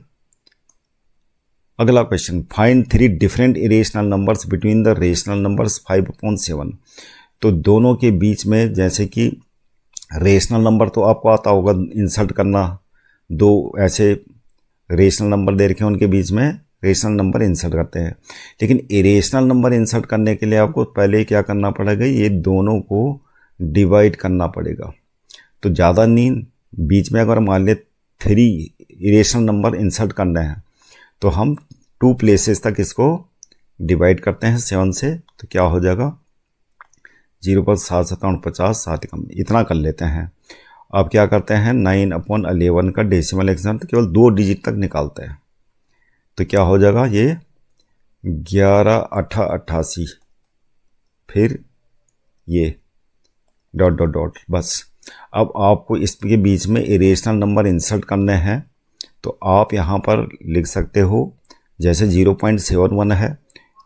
अगला question, find 3 different irrational numbers between the rational numbers 5/7। तो दोनों के बीच में, जैसे कि रेशनल नंबर तो आपको आता होगा इंसर्ट करना, 2 ऐसे रेशनल नंबर दे रखे हैं, उनके बीच में रेशनल नंबर इंसर्ट करते हैं। लेकिन इरेशनल नंबर इंसर्ट करने के लिए आपको पहले क्या करना पड़ेगा, ये दोनों को डिवाइड करना पड़ेगा। तो ज़्यादा नहीं, बीच में अगर मान ले 3 इरेशनल नंबर इंसर्ट करने हैं तो हम 2 प्लेसेस तक इसको डिवाइड करते हैं 7 से। तो क्या हो जाएगा, 0 पर 7 7 50, 7 कम, इतना कर लेते हैं। अब क्या करते हैं, 9/11 का डेसिमल एक्सपेंशन तो केवल 2 डिजिट तक निकालते हैं। तो क्या हो जाएगा, ये 11 8 88, फिर ये ... बस। अब आपको इसके बीच में इरेशनल नंबर इंसर्ट करने हैं, तो आप यहाँ पर लिख सकते हो, जैसे 0.71 है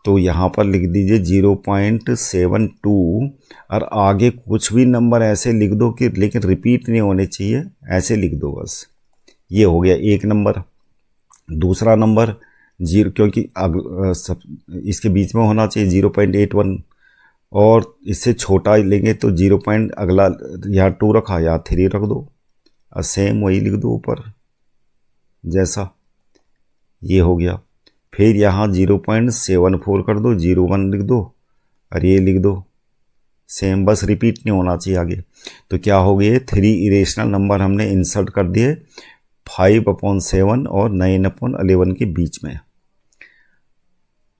तो यहाँ पर लिख दीजिए 0.72, और आगे कुछ भी नंबर ऐसे लिख दो कि लेकिन रिपीट नहीं होने चाहिए, ऐसे लिख दो बस। ये हो गया एक नंबर। दूसरा नंबर 0, क्योंकि इसके बीच में होना चाहिए 0.81, और इससे छोटा लेंगे तो 0. अगला यहाँ 2 रखा, यहाँ 3 रख दो, और सेम वही लिख दो ऊपर जैसा, ये हो गया। फिर यहाँ 0.74 कर दो, 01 लिख दो, और ये लिख दो सेम, बस रिपीट नहीं होना चाहिए आगे। तो क्या हो गए, 3 इरेशनल नंबर हमने इंसर्ट कर दिए 5/7 और 9/11 के बीच में।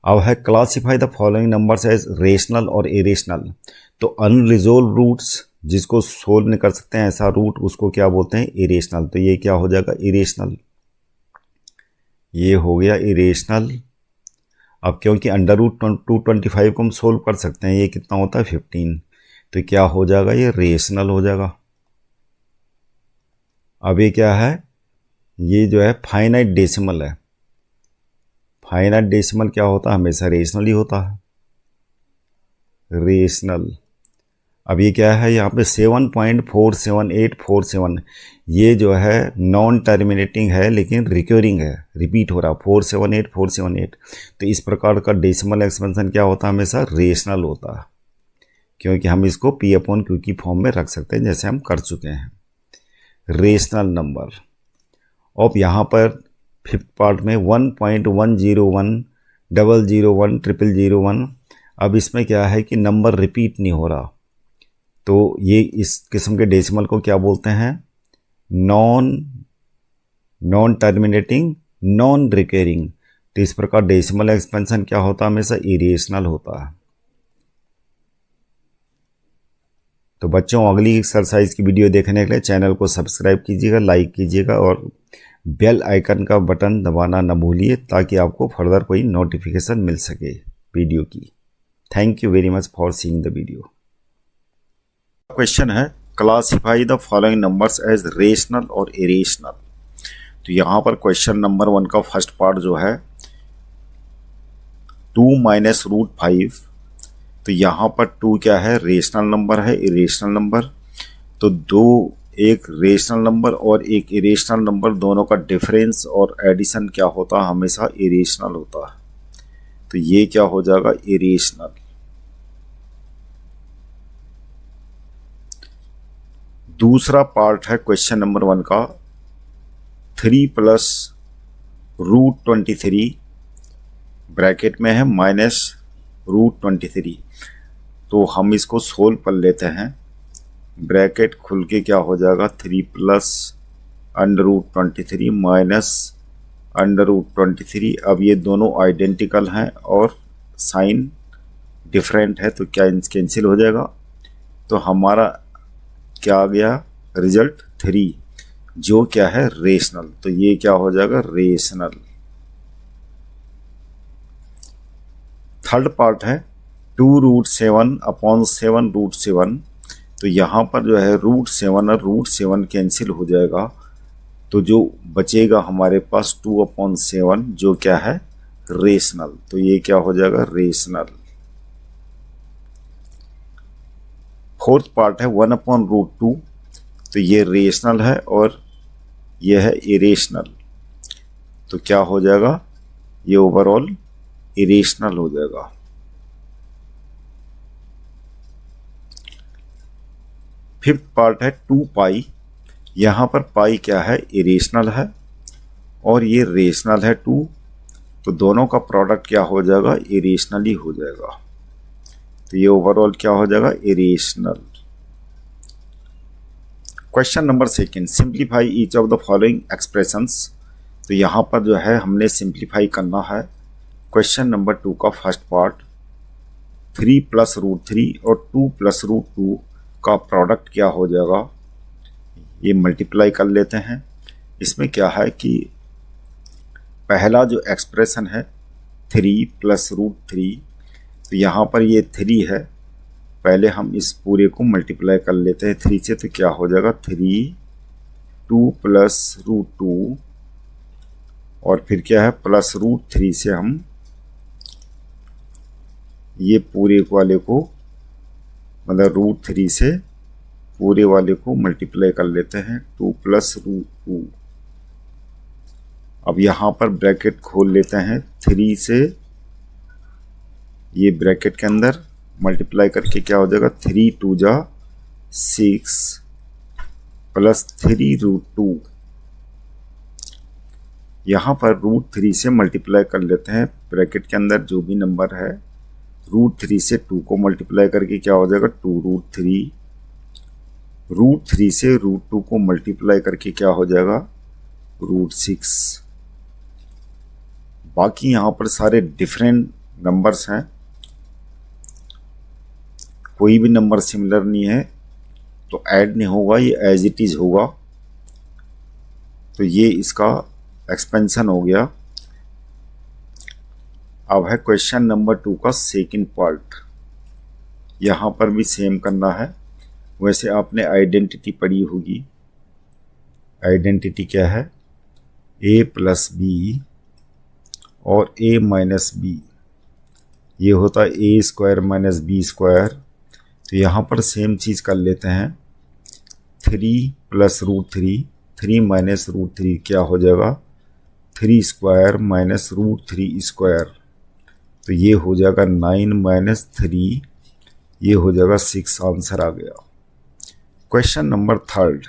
अब है classify the following numbers as rational और इरेशनल। तो अनरिजोल्व रूट्स जिसको सोल्व नहीं कर सकते हैं, ऐसा रूट, उसको क्या बोलते हैं, इरेशनल। तो ये क्या हो जाएगा, इरेशनल, ये हो गया इरेशनल। अब क्योंकि √225 को हम सोल्व कर सकते हैं, ये कितना होता है 15, तो क्या हो जाएगा, ये रेशनल हो जाएगा। अब ये क्या है, ये जो है फाइनाइट डेसिमल है। फाइनाइट डेसिमल क्या होता है, हमेशा रेशनल ही होता है, रेशनल। अब ये क्या है, यहाँ पे 7.47847, ये जो है नॉन टर्मिनेटिंग है लेकिन रिकरिंग है, रिपीट हो रहा, 478 तो इस प्रकार का डेसिमल एक्सपेंशन क्या होता है, हमेशा रेशनल होता है, क्योंकि हम इसको P/Q की फॉर्म में रख सकते हैं, जैसे हम कर चुके हैं। Rational number. अब यहाँ पर 5th पार्ट में 1.101 001 001, अब इसमें क्या है कि नंबर रिपीट नहीं हो रहा, तो ये इस किस्म के डेसिमल को क्या बोलते हैं, नॉन टर्मिनेटिंग नॉन रिकरिंग। तो इस प्रकार डेसिमल एक्सपेंशन क्या होता है, हमेशा इरेशनल होता है। तो बच्चों, अगली एक्सरसाइज की वीडियो देखने के लिए चैनल को सब्सक्राइब कीजिएगा, लाइक कीजिएगा, और बेल आइकन का बटन दबाना न भूलिए, ताकि आपको फर्दर कोई नोटिफिकेशन मिल सके वीडियो की। Thank you very much for seeing the video. Question है classify the following numbers as rational और इरेशनल। तो यहाँ पर क्वेश्चन नंबर 1 का फर्स्ट पार्ट जो है 2 माइनस रूट 5, तो यहाँ पर 2 क्या है, रेशनल नंबर है, इरेशनल नंबर। तो दो, एक रेशनल नंबर और एक इरेशनल नंबर, दोनों का डिफरेंस और एडिशन क्या होता है, हमेशा इरेशनल होता है। तो ये क्या हो जाएगा, इरेशनल। दूसरा पार्ट है क्वेश्चन नंबर 1 का 3 प्लस रूट 23 ब्रैकेट में है माइनस रूट 23। तो हम इसको सोल्व कर लेते हैं। ब्रैकेट खुल के क्या हो जाएगा, 3 plus under root 23 minus under root 23। अब ये दोनों आइडेंटिकल हैं और साइन डिफरेंट है, तो क्या कैंसिल हो जाएगा। तो हमारा क्या आ गया रिजल्ट, 3, जो क्या है रेशनल। तो ये क्या हो जाएगा, रेशनल। थर्ड पार्ट है 2 रूट 7 अपॉन 7 रूट 7। तो यहाँ पर जो है रूट 7 और रूट 7 कैंसिल हो जाएगा, तो जो बचेगा हमारे पास 2 अपॉन 7, जो क्या है रेशनल। तो ये क्या हो जाएगा, रेशनल। फोर्थ पार्ट है 1 अपॉन रूट 2। तो ये रेशनल है और ये है इरेशनल। तो क्या हो जाएगा, ये ओवरऑल इरेशनल हो जाएगा। फिफ्थ पार्ट है 2 पाई। यहाँ पर पाई क्या है, इरेशनल है और ये रेशनल है 2। तो दोनों का प्रोडक्ट क्या हो जाएगा, इरेशनल ही हो जाएगा। तो ये ओवरऑल क्या हो जाएगा, irrational. Question number 2, simplify each of the following expressions. तो यहाँ पर जो है हमने सिंप्लीफाई करना है। क्वेश्चन नंबर 2 का फर्स्ट पार्ट 3 प्लस रूट 3 और 2 प्लस रूट 2 का प्रोडक्ट क्या हो जाएगा, ये मल्टीप्लाई कर लेते हैं। इसमें क्या है कि पहला जो एक्सप्रेशन है 3 प्लस रूट 3, तो यहाँ पर ये 3 है, पहले हम इस पूरे को मल्टीप्लाई कर लेते हैं 3 से। तो क्या हो जाएगा 3, 2 प्लस रूट 2 और फिर क्या है प्लस रूट 3 से हम ये पूरे वाले को, मतलब रूट 3 से पूरे वाले को मल्टीप्लाई कर लेते हैं 2 प्लस रूट 2। अब यहाँ पर ब्रैकेट खोल लेते हैं 3 से, ये ब्रैकेट के अंदर मल्टीप्लाई करके क्या हो जाएगा, 3 2 जा 6 प्लस 3 रूट 2। यहाँ पर रूट 3 से मल्टीप्लाई कर लेते हैं, ब्रैकेट के अंदर जो भी नंबर है रूट 3 से 2 को मल्टीप्लाई करके क्या हो जाएगा 2 रूट 3। रूट 3 से रूट 2 को मल्टीप्लाई करके क्या हो जाएगा रूट 6। बाकी यहाँ पर सारे डिफरेंट नंबर्स हैं, कोई भी नंबर सिमिलर नहीं है, तो ऐड नहीं होगा, ये एज इट इज होगा। तो ये इसका एक्सपेंशन हो गया। अब है क्वेश्चन नंबर 2 का सेकंड पार्ट। यहाँ पर भी सेम करना है। वैसे आपने आइडेंटिटी पढ़ी होगी। आइडेंटिटी क्या है, a प्लस बी और a माइनस बी, ये होता है a square minus b square. तो यहाँ पर सेम चीज़ कर लेते हैं, 3 प्लस रूट 3, 3 माइनस रूट 3 क्या हो जाएगा 3 स्क्वायर माइनस रूट 3 स्क्वायर। तो ये हो जाएगा 9 माइनस 3, ये हो जाएगा 6। आंसर आ गया। क्वेश्चन नंबर 3,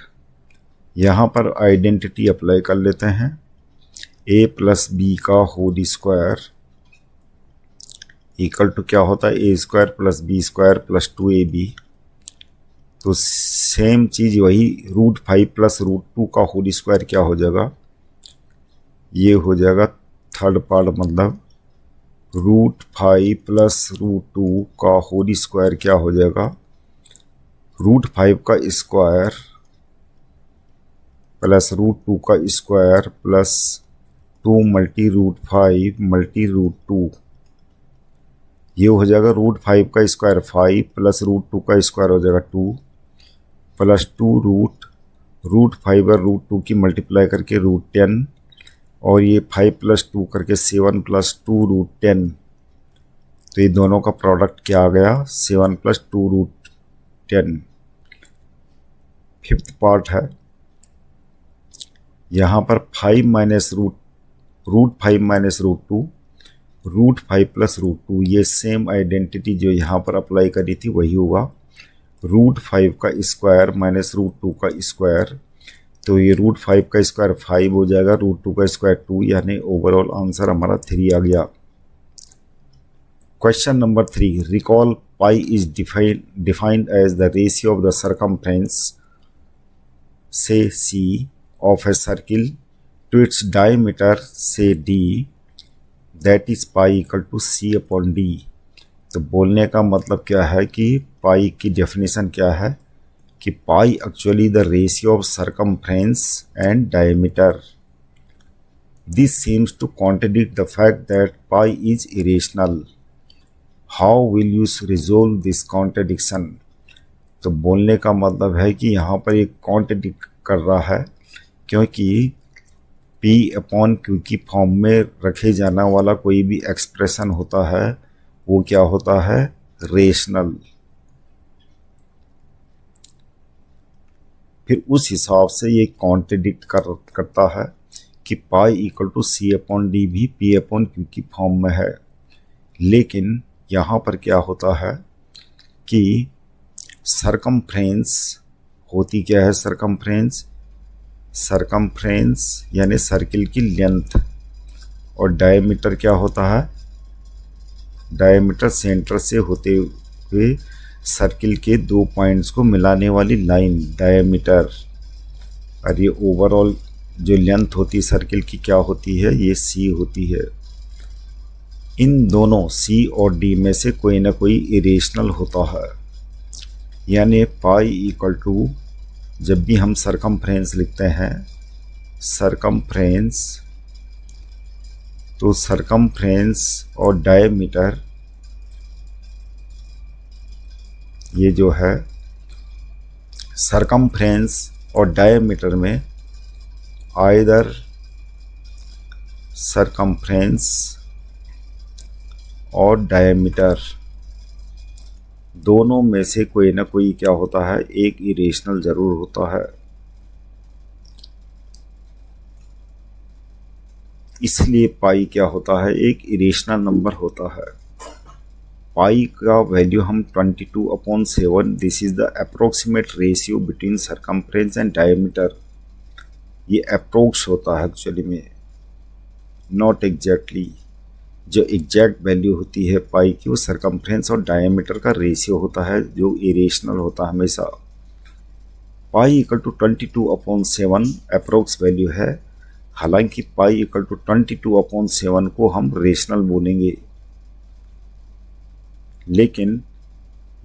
यहाँ पर आइडेंटिटी अप्लाई कर लेते हैं, a प्लस बी का होल स्क्वायर इक्वल टू क्या होता है a square plus b square plus 2ab। तो सेम चीज़ वही रूट 5 प्लस रूट 2 का होल स्क्वायर क्या हो जाएगा, ये हो जाएगा थर्ड पार्ट, मतलब रूट 5 प्लस रूट 2 का होल स्क्वायर क्या हो जाएगा रूट 5 का स्क्वायर प्लस रूट 2 का square plus 2 multi root 5 multi root 2। ये हो जाएगा √5 का स्क्वायर 5 प्लस √2 का स्क्वायर हो जाएगा 2 प्लस 2 √5 और √2 की मल्टीप्लाई करके √10 और ये 5 प्लस 2 करके 7 प्लस 2 √10। तो ये दोनों का प्रोडक्ट क्या आ गया 7 प्लस 2 √10। फिफ्थ पार्ट है, यहाँ पर 5 माइनस √5 माइनस √2 √5 प्लस √2, ये सेम आइडेंटिटी जो यहाँ पर अप्लाई करी थी वही होगा। √5 का स्क्वायर माइनस √2 का स्क्वायर, तो ये √5 का स्क्वायर 5 हो जाएगा, √2 का स्क्वायर 2, यानी ओवरऑल आंसर हमारा 3 आ गया। Question number 3, recall pi is defined as the ratio of the circumference से C of a circle to its diameter से D, that is pi equal to C upon D। तो बोलने का मतलब क्या है कि पाई की डेफिनेशन क्या है कि pi actually the ratio of circumference and diameter. This seems to contradict the fact that pi is irrational. How will you resolve this contradiction. तो बोलने का मतलब है कि यहाँ पर एक कॉन्ट्रडिक्ट कर रहा है, क्योंकि P अपॉन Q की फॉर्म में रखे जाने वाला कोई भी एक्सप्रेशन होता है वो क्या होता है रेशनल। फिर उस हिसाब से ये कॉन्ट्रडिक्ट करता है कि pi equal to C upon D भी P अपॉन Q की फॉर्म में है। लेकिन यहाँ पर क्या होता है कि सरकमफ्रेंस होती क्या है, सरकमफ्रेंस यानी सर्किल की लेंथ, और डायमीटर क्या होता है, डायमीटर सेंटर से होते हुए सर्किल के 2 पॉइंट्स को मिलाने वाली लाइन डायमीटर। और ये ओवरऑल जो लेंथ होती है सर्किल की क्या होती है, ये C होती है। इन दोनों C और D में से कोई ना कोई इरेशनल होता है, यानी पाई इक्वल टू, जब भी हम सरकमफ्रेंस लिखते हैं सरकमफ्रेंस, तो सरकमफ्रेंस और डायमीटर ये जो है सरकमफ्रेंस और डायमीटर में आइदर सरकमफ्रेंस और डायमीटर दोनों में से कोई ना कोई क्या होता है, एक इरेशनल जरूर होता है। इसलिए पाई क्या होता है, एक इरेशनल नंबर होता है। पाई का वैल्यू हम 22/7, this is the approximate ratio between circumference and diameter. ये अप्रोक्स होता है एक्चुअली में, नॉट एग्जैक्टली। जो एग्जैक्ट वैल्यू होती है पाई की वो सरकमफ्रेंस और डायमीटर का रेशियो होता है, जो इरेशनल होता है हमेशा। Pi equal to 22/7 approx value है, हालांकि पाई इक्वल टू 22/7 को हम रेशनल बोलेंगे, लेकिन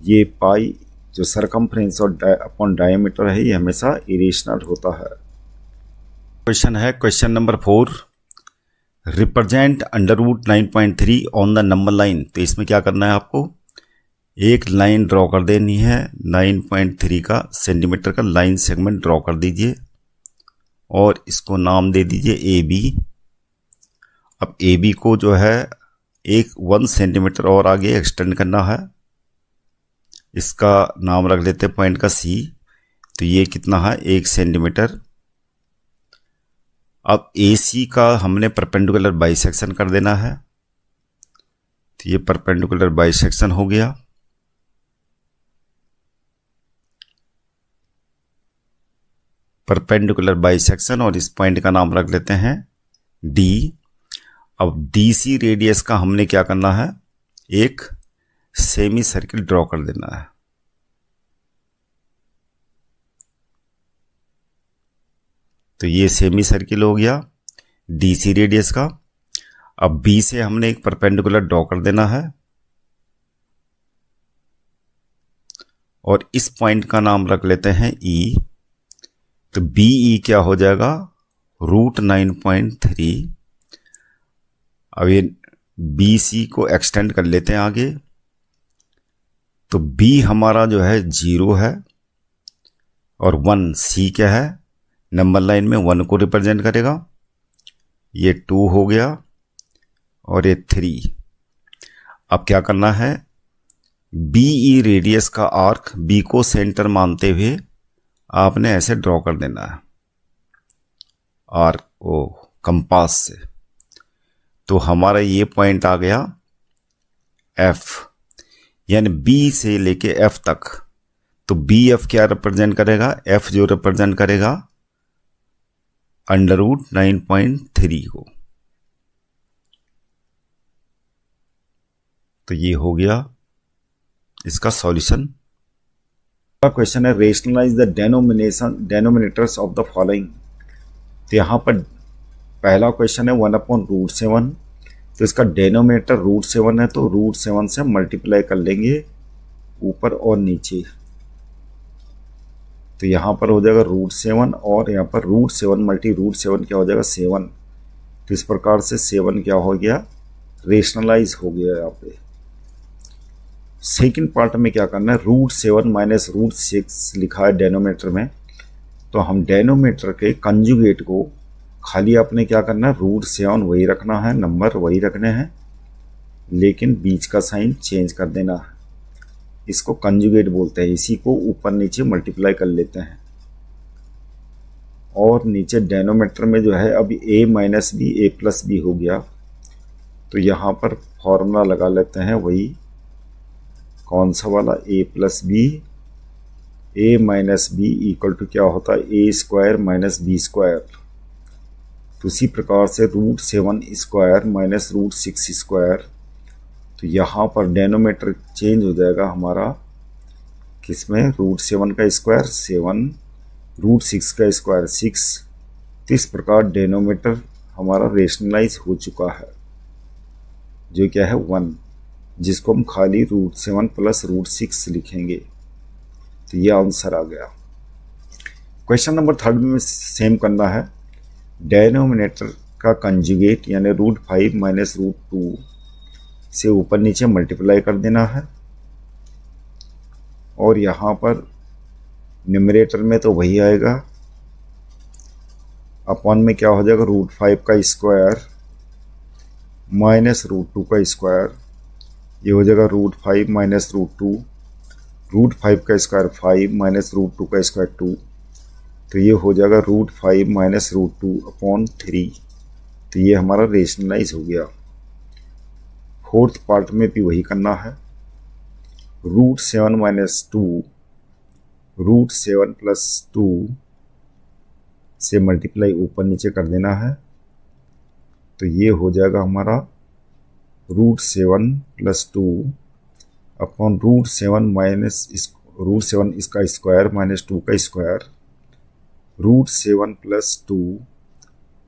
ये पाई जो सरकमफ्रेंस और अपॉन डायमीटर है ये हमेशा इरेशनल होता है। क्वेश्चन है question number 4, represent √9.3 on the number line. तो इसमें क्या करना है, आपको एक लाइन ड्रॉ कर देनी है, 9.3 का सेंटीमीटर का लाइन सेगमेंट ड्रॉ कर दीजिए और इसको नाम दे दीजिए AB। अब AB को जो है 1 सेंटीमीटर और आगे एक्सटेंड करना है, इसका नाम रख लेते हैं पॉइंट का C। तो ये कितना है 1 सेंटीमीटर। अब AC का हमने परपेंडिकुलर बाइसेक्शन कर देना है, तो ये परपेंडिकुलर बाइसेक्शन हो गया। परपेंडिकुलर बाइसेक्शन, और इस पॉइंट का नाम रख लेते हैं D। अब DC रेडियस का हमने क्या करना है, एक सेमी सर्किल ड्रॉ कर देना है। तो ये सेमी सर्किल हो गया DC रेडियस का। अब B से हमने एक परपेंडिकुलर ड्रॉ कर देना है और इस पॉइंट का नाम रख लेते हैं E। तो BE क्या हो जाएगा √9.3। अब ये बी सी को एक्सटेंड कर लेते हैं आगे। तो बी हमारा जो है 0 है और 1 सी क्या है, नंबर लाइन में 1 को रिप्रेजेंट करेगा। ये 2 हो गया और ये 3। अब क्या करना है, बीई रेडियस का आर्क बी को सेंटर मानते हुए आपने ऐसे ड्रॉ कर देना है आर्क को कंपास से। तो हमारा ये पॉइंट आ गया एफ, यानी बी से लेके एफ तक। तो बी एफ क्या रिप्रेजेंट करेगा, एफ जो रिप्रेजेंट करेगा √9.3 को। तो ये हो गया इसका सॉल्यूशन। क्वेश्चन है rationalise the denominators of the following. तो यहां पर पहला क्वेश्चन है 1/√7। तो इसका डेनोमिनेटर √7 है, तो √7 से मल्टीप्लाई कर लेंगे ऊपर और नीचे। तो यहां पर हो जाएगा √7 और यहां पर √7 मल्टी √7 क्या हो जाएगा 7। तो इस प्रकार से 7 क्या हो गया, रेशनलाइज हो गया। यहाँ पे सेकंड पार्ट में क्या करना है, √7 माइनस √6 लिखा है डेनोमीटर में। तो हम डेनोमीटर के कंजुगेट को खाली आपने क्या करना है, √7 वही रखना है, नंबर वही रखने हैं, लेकिन बीच का साइन चेंज कर देना है। इसको कंजुगेट बोलते हैं। इसी को ऊपर नीचे मल्टीप्लाई कर लेते हैं और नीचे डेनोमीटर में जो है अभी a minus b a plus b हो गया। तो यहाँ पर फॉर्मूला लगा लेते हैं वही, कौन सा वाला, a plus b, a minus b equal to क्या होता है a² माइनस b²। तो उसी प्रकार से √7² माइनस √6²। तो यहाँ पर डेनोमीटर चेंज हो जाएगा हमारा किसमें, √7 का स्क्वायर 7, √6 का स्क्वायर 6। तो इस प्रकार डेनोमीटर हमारा रेशनलाइज हो चुका है, जो क्या है 1, जिसको हम खाली √7 प्लस √6 लिखेंगे। तो ये आंसर आ गया। क्वेश्चन नंबर 3 में सेम करना है। डेनोमिनेटर का कंजुगेट यानी √5 माइनस √2 से ऊपर नीचे मल्टीप्लाई कर देना है। और यहाँ पर न्यूमरेटर में तो वही आएगा, अपॉन में क्या हो जाएगा √5 का स्क्वायर माइनस √2 का स्क्वायर। ये हो जाएगा √5 माइनस √2, √5 का स्क्वायर 5 माइनस √2 का स्क्वायर 2। तो ये हो जाएगा √5 माइनस √2 अपॉन 3। तो ये हमारा रेशनलाइज हो गया। फोर्थ पार्ट में भी वही करना है। √7 माइनस 2, √7 प्लस 2 से मल्टीप्लाई ऊपर नीचे कर देना है। तो ये हो जाएगा हमारा √7 प्लस 2 अपॉन √7 माइनस √7 इसका स्क्वायर माइनस 2 का स्क्वायर, √7 प्लस 2,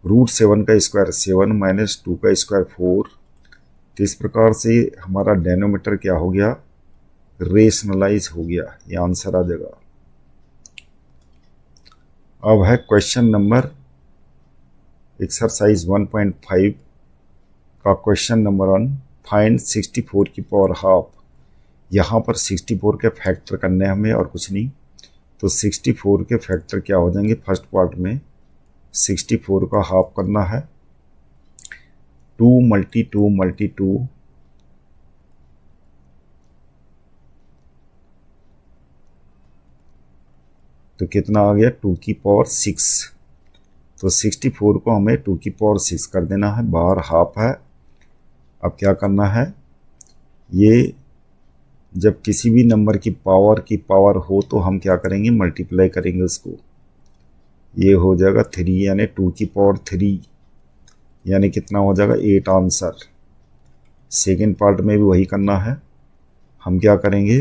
√7 का स्क्वायर 7 माइनस 2 का स्क्वायर 4। तो इस प्रकार से हमारा डेनोमीटर क्या हो गया, रेशनलाइज हो गया। ये आंसर आ जाएगा। अब है क्वेश्चन नंबर एक्सरसाइज 1.5 का क्वेश्चन नंबर 1, फाइंड 64 की पावर हाफ। यहाँ पर 64 के फैक्टर करने हैं हमें और कुछ नहीं। तो 64 के फैक्टर क्या हो जाएंगे, फर्स्ट पार्ट में 64 का हाफ करना है, 2 मल्टी 2 मल्टी 2, तो कितना आ गया 2 की पावर 6। तो 64 को हमें 2 की पावर 6 कर देना है, बाहर हाफ है। अब क्या करना है, ये जब किसी भी नंबर की पावर हो तो हम क्या करेंगे, मल्टीप्लाई करेंगे उसको। ये हो जाएगा 3 यानी 2 की पावर 3 यानी कितना हो जाएगा 8 आंसर। सेकेंड पार्ट में भी वही करना है। हम क्या करेंगे,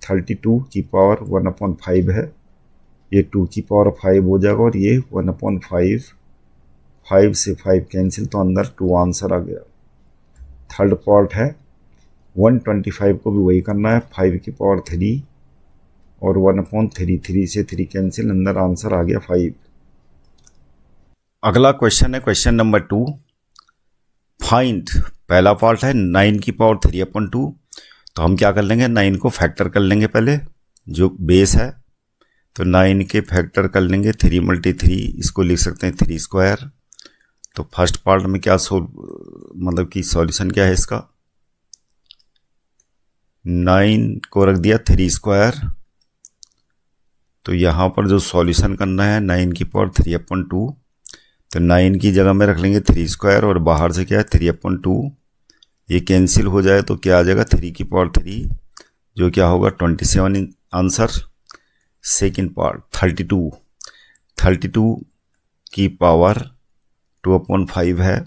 32 की पावर 1/5 है, ये 2 की पावर 5 हो जाएगा और ये 1/5, 5 से 5 कैंसिल, तो अंदर 2 आंसर आ गया। थर्ड पार्ट है 125 को भी वही करना है, 5 की पावर 3 और 1/3, 3 से 3 कैंसिल, अंदर आंसर आ गया 5। अगला क्वेश्चन है क्वेश्चन नंबर 2, फाइंड, पहला पार्ट है 9 की पावर 3/2, तो हम क्या कर लेंगे 9 को फैक्टर कर लेंगे पहले, जो बेस है, तो 9 के फैक्टर कर लेंगे 3 × 3, इसको लिख सकते हैं 3 स्क्वायर। तो फर्स्ट पार्ट में क्या मतलब कि सॉल्यूशन क्या है इसका, 9 को रख दिया 3 स्क्वायर, तो यहाँ पर जो सॉल्यूशन करना है 9 की पावर 3/2, तो 9 की जगह में रख लेंगे 3 स्क्वायर और बाहर से क्या है 3/2, ये कैंसिल हो जाए तो क्या आ जाएगा 3 की पावर 3, जो क्या होगा 27 आंसर। सेकंड पार्ट 32 की पावर 2/5 है,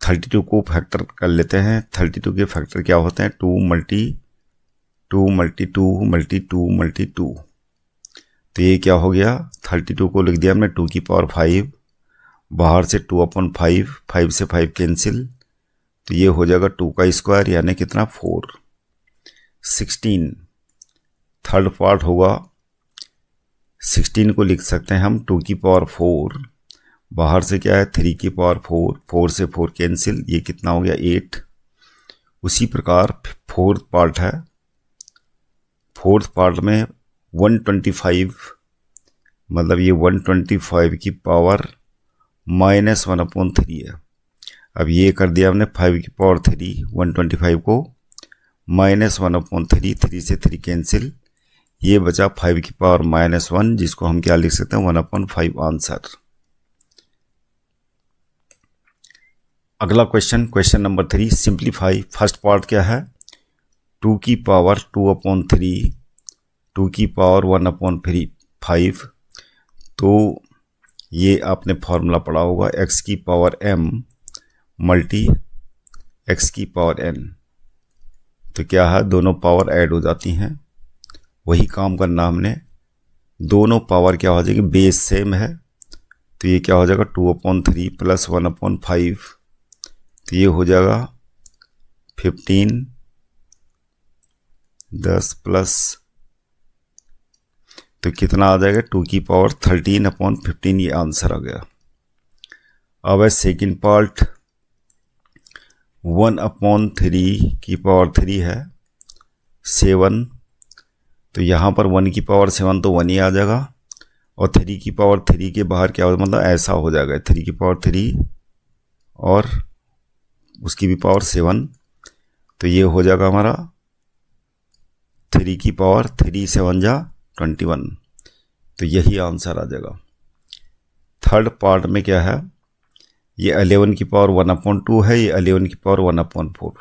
32 को फैक्टर कर लेते हैं। 32 के फैक्टर क्या होते हैं 2 × 2 × 2 × 2 × 2, तो ये क्या हो गया 32 को लिख दिया हमने 2 की पावर 5, बाहर से 2/5, 5 से 5 कैंसिल, तो ये हो जाएगा 2 का स्क्वायर यानी कितना 4। 16 थर्ड पार्ट होगा, 16 को लिख सकते हैं हम 2 की पावर 4, बाहर से क्या है 3 की पावर 4, 4 से 4 कैंसिल, ये कितना हो गया 8। उसी प्रकार फोर्थ पार्ट है, फोर्थ पार्ट में 125, मतलब ये 125 की पावर -1/3 है। अब ये कर दिया हमने 5 की पावर 3, 125 को -1/3, 3 से 3 कैंसिल, ये बचा 5 की पावर -1, जिसको हम क्या लिख सकते हैं 1/5 आंसर। अगला question number 3, simplify. First part क्या है 2 की पावर 2/3, 2 की पावर 1/5, तो ये आपने फॉर्मूला पढ़ा होगा x की पावर m मल्टी x की पावर n, तो क्या है दोनों पावर ऐड हो जाती हैं, वही काम करना हमने। दोनों पावर क्या हो जाएगी, बेस सेम है, तो ये क्या हो जाएगा 2/3 प्लस 1/5, तो ये हो जाएगा 15, 10 प्लस, तो कितना आ जाएगा 2 की पावर 13/15, ये आंसर आ गया। अब है सेकेंड पार्ट, 1/3 की पावर 3 है 7, तो यहाँ पर 1 की पावर 7 तो 1 ही आ जाएगा, और 3 की पावर 3 के बाहर क्या होगा, मतलब ऐसा हो जाएगा 3 की पावर 3 और उसकी भी पावर 7, तो ये हो जाएगा हमारा 3 की पावर 3 7 जा 21, तो यही आंसर आ जाएगा। थर्ड पार्ट में क्या है, ये 11 की पावर 1/2 है, ये 11 की पावर 1/4,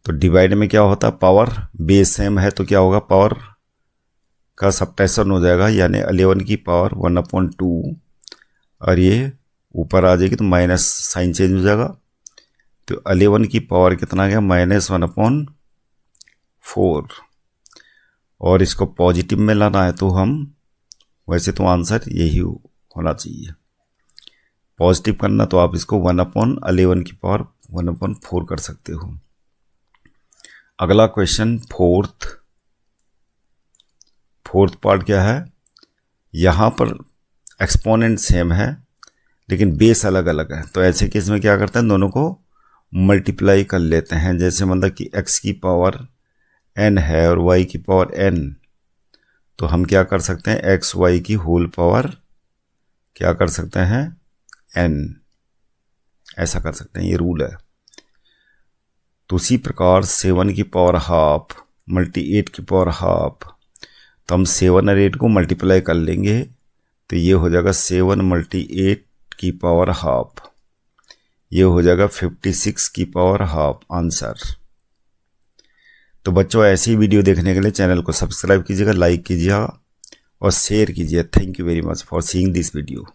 तो डिवाइड में क्या होता है पावर बेस सेम है, तो क्या होगा पावर का सबट्रैक्शन हो जाएगा, यानी 11 की पावर 1/2 और ये ऊपर आ जाएगी तो माइनस साइन चेंज हो जाएगा, तो 11 की पावर कितना आ गया -1/4, और इसको पॉजिटिव में लाना है तो हम, वैसे तो आंसर यही होना चाहिए, पॉजिटिव करना तो आप इसको 1/11 की पावर 1/4 कर सकते हो। अगला क्वेश्चन फोर्थ पार्ट क्या है, यहाँ पर एक्सपोनेंट सेम है लेकिन बेस अलग अलग है, तो ऐसे केस में क्या करते हैं दोनों को मल्टीप्लाई कर लेते हैं। जैसे मतलब कि x की पावर n है और y की पावर n, तो हम क्या कर सकते हैं x y की होल पावर क्या कर सकते हैं n, ऐसा कर सकते हैं, ये रूल है। तो उसी प्रकार 7 की पावर हाफ मल्टी 8 की पावर हाफ, तो हम 7 और 8 को मल्टीप्लाई कर लेंगे तो ये हो जाएगा 7 × 8 की पावर हाफ, ये हो जाएगा 56 की पावर हाफ आंसर। तो बच्चों ऐसी वीडियो देखने के लिए चैनल को सब्सक्राइब कीजिएगा, लाइक कीजिएगा और शेयर कीजिए। Thank you very much for seeing this video.